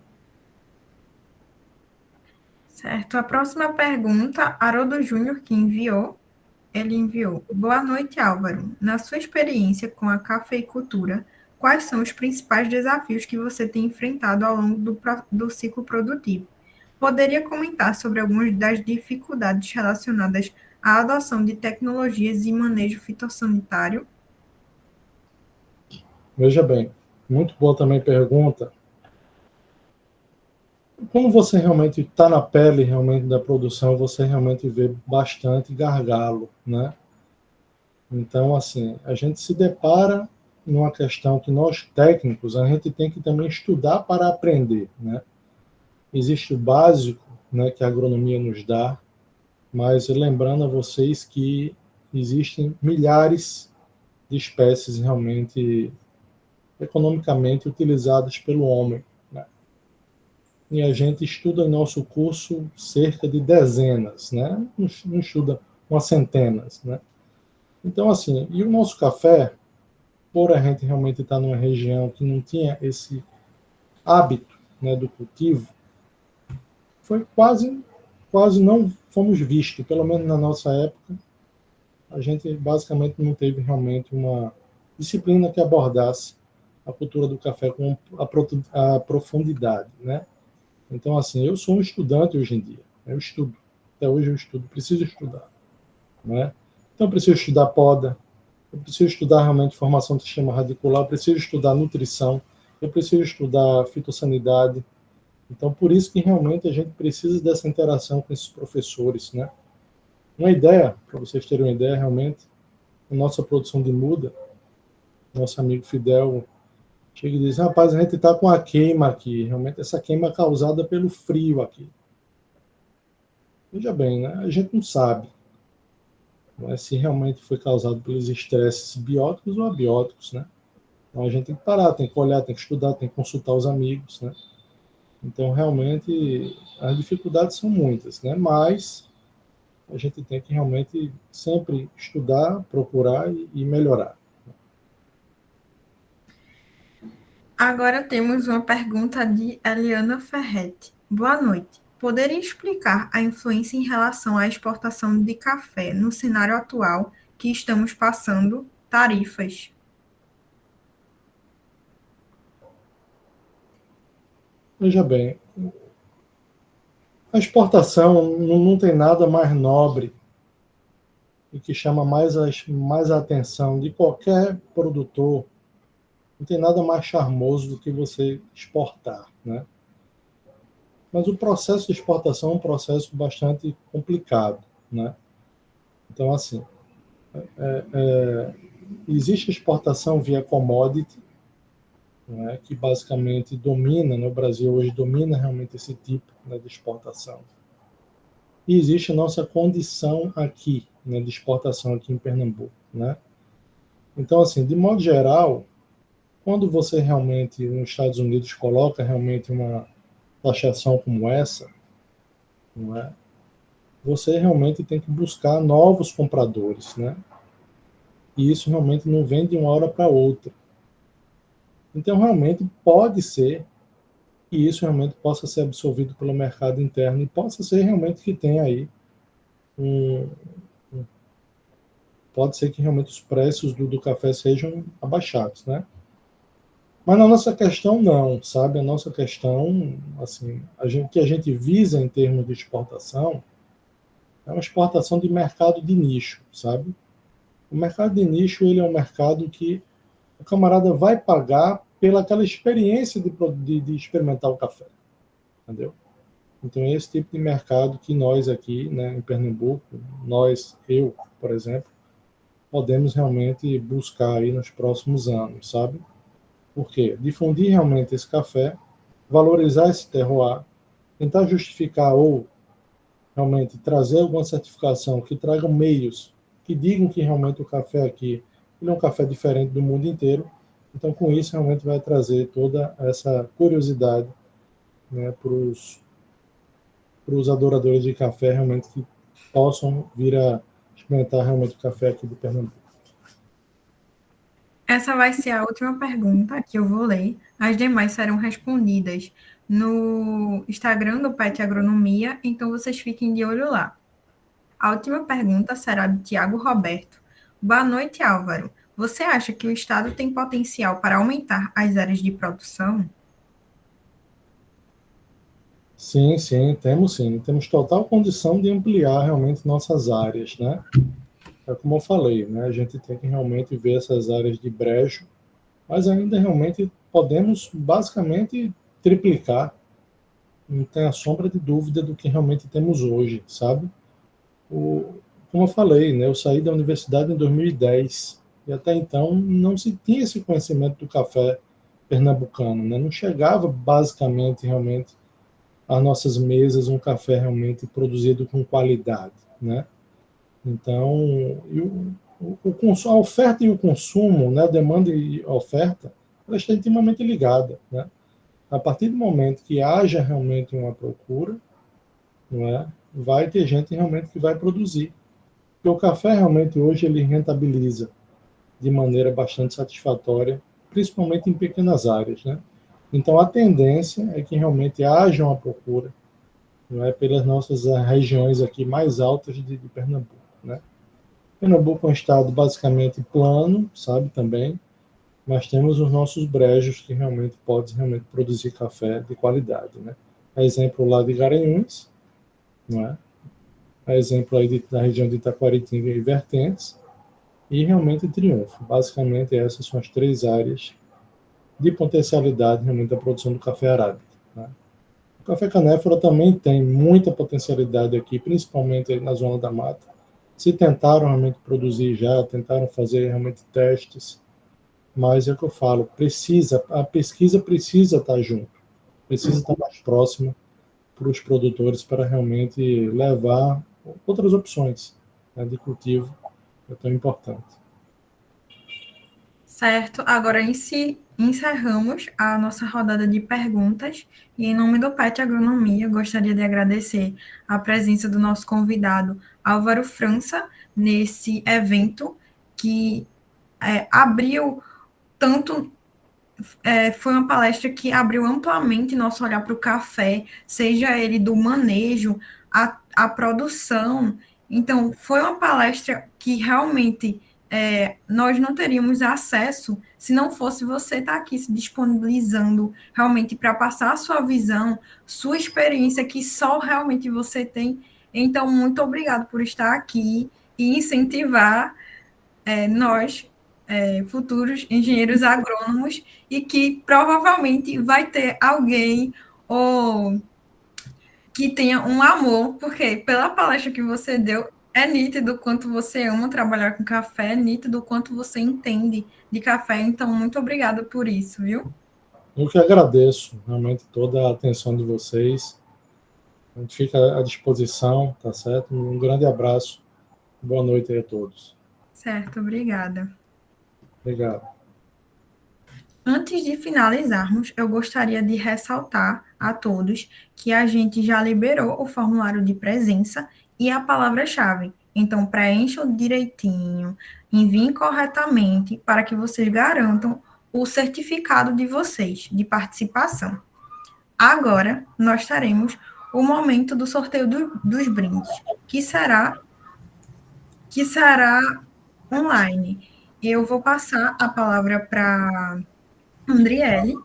Speaker 2: Certo. A próxima pergunta, Haroldo Júnior, que enviou. Ele enviou: boa noite, Álvaro. Na sua experiência com a cafeicultura, quais são os principais desafios que você tem enfrentado ao longo do ciclo produtivo? Poderia comentar sobre algumas das dificuldades relacionadas à adoção de tecnologias e manejo fitossanitário?
Speaker 3: Veja bem, muito boa também pergunta. Como você realmente está na pele realmente da produção, você realmente vê bastante gargalo, né? Então, assim, a gente se depara numa questão que nós técnicos, a gente tem que também estudar para aprender, né? Existe o básico, né, que a agronomia nos dá, mas lembrando a vocês que existem milhares de espécies realmente economicamente utilizadas pelo homem, né? E a gente estuda em nosso curso cerca de dezenas, né? Não estuda umas centenas, né? Então, assim, e o nosso café, por a gente realmente estar numa região que não tinha esse hábito, né, do cultivo, foi quase não fomos vistos, pelo menos na nossa época, a gente basicamente não teve realmente uma disciplina que abordasse a cultura do café com a profundidade, né? Então, assim, eu sou um estudante hoje em dia, eu estudo, até hoje eu estudo, preciso estudar, né? Então, eu preciso estudar poda, eu preciso estudar realmente formação do sistema radicular, eu preciso estudar nutrição, eu preciso estudar fitossanidade. Então, por isso que realmente a gente precisa dessa interação com esses professores, né? Uma ideia, para vocês terem uma ideia, realmente, a nossa produção de muda, nosso amigo Fidel chega e diz, rapaz, a gente está com a queima aqui, realmente essa queima é causada pelo frio aqui. Veja bem, né? A gente não sabe, né, se realmente foi causado pelos estresses bióticos ou abióticos, né? Então a gente tem que parar, tem que olhar, tem que estudar, tem que consultar os amigos, né? Então, realmente, as dificuldades são muitas, né? Mas a gente tem que realmente sempre estudar, procurar e melhorar.
Speaker 2: Agora temos uma pergunta de Eliana Ferretti. Boa noite. Poderia explicar a influência em relação à exportação de café no cenário atual que estamos passando? Tarifas.
Speaker 3: Veja bem, a exportação não tem nada mais nobre e que chama mais a atenção de qualquer produtor. Não tem nada mais charmoso do que você exportar, né? Mas o processo de exportação é um processo bastante complicado, né? Então, assim, existe exportação via commodity, né, que basicamente domina, no Brasil hoje domina realmente esse tipo, né, de exportação. E existe a nossa condição aqui, né, de exportação aqui em Pernambuco, né? Então, assim, de modo geral, quando você realmente, nos Estados Unidos, coloca realmente uma taxação como essa, não é? Você realmente tem que buscar novos compradores, né? E isso realmente não vem de uma hora para outra. Então, realmente, pode ser que isso realmente possa ser absorvido pelo mercado interno e possa ser realmente que tenha aí um, pode ser que realmente os preços do café sejam abaixados, né? Mas na nossa questão não, sabe? A nossa questão, assim, que a gente visa em termos de exportação é uma exportação de mercado de nicho, sabe? O mercado de nicho, ele é um mercado que o camarada vai pagar pela aquela experiência de experimentar o café, entendeu? Então, é esse tipo de mercado que nós aqui, né, em Pernambuco, eu, por exemplo, podemos realmente buscar aí nos próximos anos, sabe? Por quê? Difundir realmente esse café, valorizar esse terroir, tentar justificar ou realmente trazer alguma certificação que traga meios que digam que realmente o café aqui ele é um café diferente do mundo inteiro. Então, com isso, realmente vai trazer toda essa curiosidade, né, para os adoradores de café realmente que possam vir a experimentar realmente o café aqui do Pernambuco.
Speaker 2: Essa vai ser a última pergunta que eu vou ler. As demais serão respondidas no Instagram do Pet Agronomia, então vocês fiquem de olho lá. A última pergunta será de Tiago Roberto. Boa noite, Álvaro. Você acha que o Estado tem potencial para aumentar as áreas de produção?
Speaker 3: Sim, sim, temos sim. Temos total condição de ampliar realmente nossas áreas, né? É como eu falei, né? A gente tem que realmente ver essas áreas de brejo, mas ainda realmente podemos basicamente triplicar, não tem a sombra de dúvida do que realmente temos hoje, sabe? Como eu falei, né? Eu saí da universidade em 2010 e até então não se tinha esse conhecimento do café pernambucano, né? Não chegava basicamente realmente às nossas mesas um café realmente produzido com qualidade, né? Então, a oferta e o consumo, né, a demanda e a oferta, ela está intimamente ligada, né? A partir do momento que haja realmente uma procura, não é, vai ter gente realmente que vai produzir. Porque o café realmente hoje ele rentabiliza de maneira bastante satisfatória, principalmente em pequenas áreas, né? Então a tendência é que realmente haja uma procura, não é, pelas nossas regiões aqui mais altas de Pernambuco, né? Pernambuco é um estado basicamente plano, sabe, também, mas temos os nossos brejos que realmente podem realmente produzir café de qualidade, né? Exemplo lá de Garanhuns, não é? Exemplo aí da região de Itaquaritinga e Vertentes, e realmente Triunfo. Basicamente essas são as três áreas de potencialidade realmente da produção do café arábica, né? O café canéfora também tem muita potencialidade aqui, principalmente na zona da mata. Se tentaram realmente produzir já, tentaram fazer realmente testes, mas é o que eu falo, a pesquisa precisa estar junto, precisa estar mais próxima para os produtores para realmente levar outras opções, né, de cultivo, que é tão importante.
Speaker 2: Certo. Agora, encerramos a nossa rodada de perguntas e, em nome do PET Agronomia, gostaria de agradecer a presença do nosso convidado Álvaro França nesse evento que abriu tanto. Foi uma palestra que abriu amplamente nosso olhar para o café, seja ele do manejo, a produção. Então, foi uma palestra que realmente nós não teríamos acesso se não fosse você estar aqui se disponibilizando realmente para passar a sua visão, sua experiência que só realmente você tem. Então, muito obrigado por estar aqui e incentivar nós, futuros engenheiros agrônomos, e que provavelmente vai ter alguém ou que tenha um amor, porque pela palestra que você deu, é nítido o quanto você ama trabalhar com café, é nítido o quanto você entende de café, então muito obrigada por isso, viu?
Speaker 3: Eu que agradeço realmente toda a atenção de vocês. A gente fica à disposição, tá certo? Um grande abraço. Boa noite aí a todos.
Speaker 2: Certo, obrigada.
Speaker 3: Obrigado.
Speaker 2: Antes de finalizarmos, eu gostaria de ressaltar a todos que a gente já liberou o formulário de presença e a palavra-chave. Então, preencham direitinho, enviem corretamente para que vocês garantam o certificado de vocês de participação. Agora, nós teremos o momento do sorteio dos brindes, que será online. Eu vou passar a palavra para Andriele,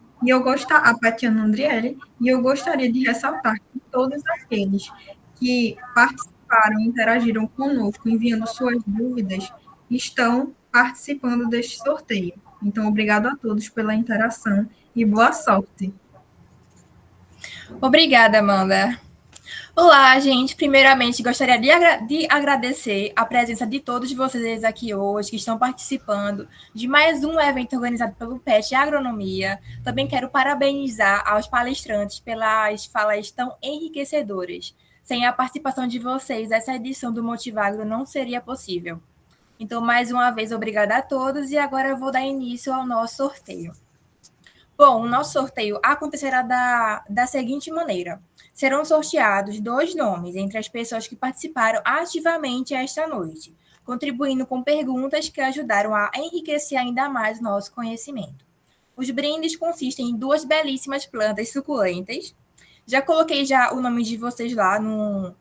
Speaker 2: a Tatiana Andriele, e eu gostaria de ressaltar que todos aqueles que participaram e interagiram conosco, enviando suas dúvidas, estão participando deste sorteio. Então, obrigado a todos pela interação e boa sorte.
Speaker 4: Obrigada, Amanda. Olá, gente. Primeiramente, gostaria de agradecer a presença de todos vocês aqui hoje, que estão participando de mais um evento organizado pelo PET Agronomia. Também quero parabenizar aos palestrantes pelas falas tão enriquecedoras. Sem a participação de vocês, essa edição do Motivagro não seria possível. Então, mais uma vez, obrigada a todos, e agora eu vou dar início ao nosso sorteio. Bom, o nosso sorteio acontecerá da seguinte maneira. Serão sorteados 2 nomes entre as pessoas que participaram ativamente esta noite, contribuindo com perguntas que ajudaram a enriquecer ainda mais o nosso conhecimento. Os brindes consistem em 2 belíssimas plantas suculentas. Já coloquei o nome de vocês lá no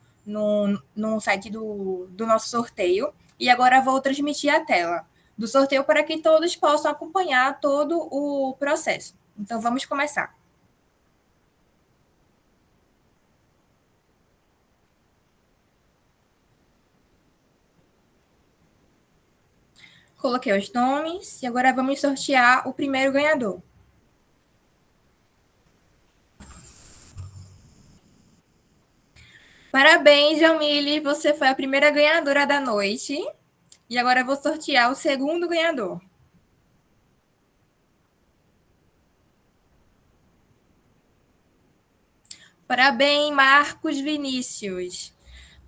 Speaker 4: site do nosso sorteio, e agora vou transmitir a tela do sorteio para que todos possam acompanhar todo o processo. Então, vamos começar. Coloquei os nomes e agora vamos sortear o primeiro ganhador. Parabéns, Jamile, você foi a primeira ganhadora da noite. E agora eu vou sortear o segundo ganhador. Parabéns, Marcos Vinícius.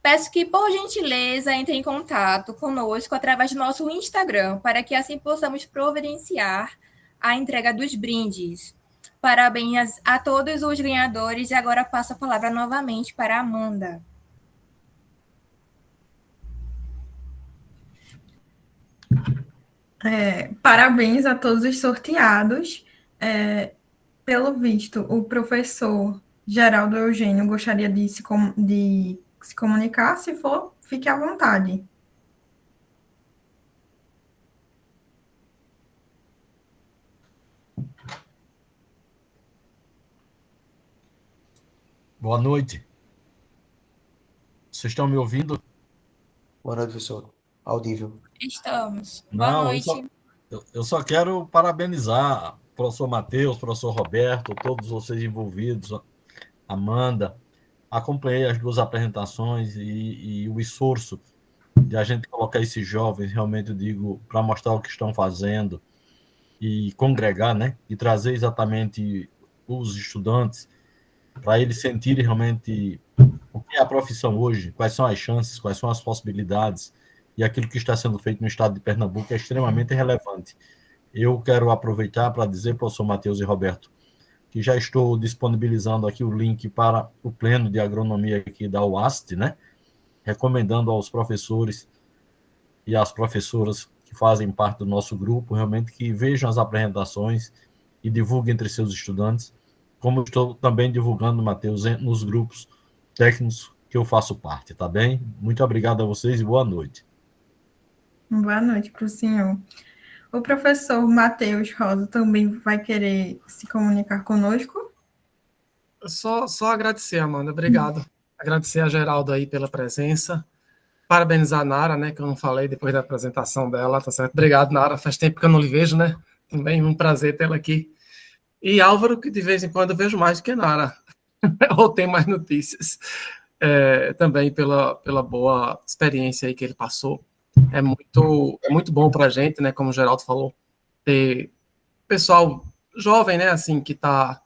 Speaker 4: Peço que, por gentileza, entre em contato conosco através do nosso Instagram, para que assim possamos providenciar a entrega dos brindes. Parabéns a todos os ganhadores, e agora passo a palavra novamente para a Amanda.
Speaker 2: Parabéns a todos os sorteados. Pelo visto, o professor Geraldo Eugênio gostaria de se comunicar. Se for, fique à vontade.
Speaker 5: Boa noite. Vocês estão me ouvindo?
Speaker 6: Boa noite, professor. Audível.
Speaker 4: Estamos.
Speaker 5: Não,
Speaker 4: Boa noite.
Speaker 5: Eu só quero parabenizar o professor Matheus, o professor Roberto, todos vocês envolvidos, Amanda. Acompanhei as 2 apresentações e o esforço de a gente colocar esses jovens, realmente eu digo, para mostrar o que estão fazendo e congregar, né? E trazer exatamente os estudantes para eles sentirem realmente o que é a profissão hoje, quais são as chances, quais são as possibilidades, e aquilo que está sendo feito no estado de Pernambuco é extremamente relevante. Eu quero aproveitar para dizer, professor Matheus e Roberto, que já estou disponibilizando aqui o link para o pleno de agronomia aqui da UAST, né? Recomendando aos professores e às professoras que fazem parte do nosso grupo, realmente que vejam as apresentações e divulguem entre seus estudantes, como estou também divulgando, Matheus, nos grupos técnicos que eu faço parte, tá bem? Muito obrigado a vocês e boa noite.
Speaker 2: Boa noite para o senhor. O professor Matheus Rosa também vai querer se comunicar conosco?
Speaker 7: Só agradecer, Amanda, obrigado. Agradecer a Geraldo aí pela presença. Parabenizar a Nara, né, que eu não falei depois da apresentação dela, tá certo? Obrigado, Nara, faz tempo que eu não lhe vejo, né? Também um prazer tê-la aqui. E Álvaro, que de vez em quando eu vejo mais do que Nara, ou tem mais notícias. Também pela boa experiência aí que ele passou. É muito bom para a gente, né, como o Geraldo falou, ter pessoal jovem, né, assim, que está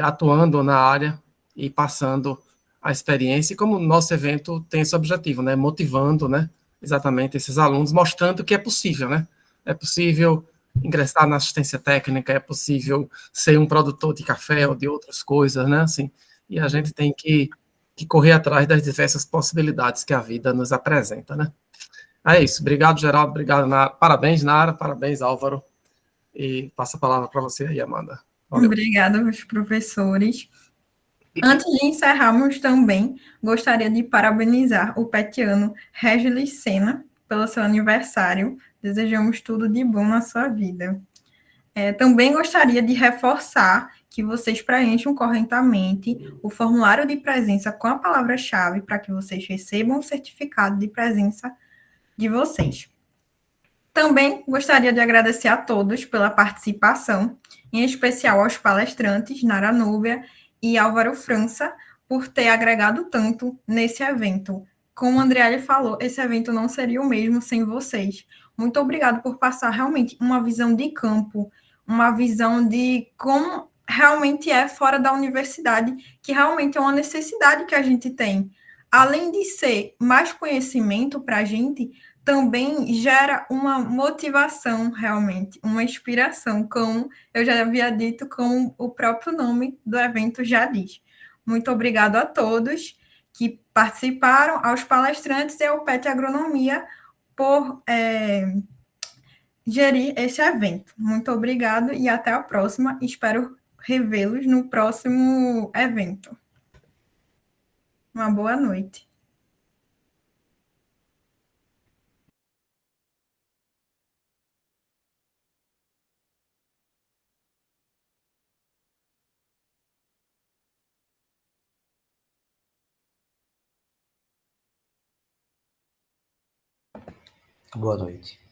Speaker 7: atuando na área e passando a experiência, e como o nosso evento tem esse objetivo, né, motivando, né, exatamente esses alunos, mostrando que é possível, né, é possível ingressar na assistência técnica, é possível ser um produtor de café ou de outras coisas, né, assim, e a gente tem que correr atrás das diversas possibilidades que a vida nos apresenta, né. É isso, obrigado, Geraldo, obrigado, Nara. Parabéns, Nara, parabéns, Álvaro, e passo a palavra para você aí, Amanda. Valeu.
Speaker 2: Obrigada aos professores. Antes de encerrarmos também, gostaria de parabenizar o petiano Regilis Sena pelo seu aniversário. Desejamos tudo de bom na sua vida. Também gostaria de reforçar que vocês preencham corretamente o formulário de presença com a palavra-chave para que vocês recebam o certificado de presença de vocês. Também gostaria de agradecer a todos pela participação, em especial aos palestrantes Nara Núbia e Álvaro França, por ter agregado tanto nesse evento. Como a Andriele falou, esse evento não seria o mesmo sem vocês. Muito obrigado por passar realmente uma visão de campo, uma visão de como realmente é fora da universidade, que realmente é uma necessidade que a gente tem. Além de ser mais conhecimento para a gente, também gera uma motivação, realmente, uma inspiração, como eu já havia dito, como o próprio nome do evento já diz. Muito obrigado a todos que participaram, aos palestrantes e ao PET Agronomia por gerir esse evento. Muito obrigado e até a próxima. Espero revê-los no próximo evento. Uma boa noite.
Speaker 6: Boa noite.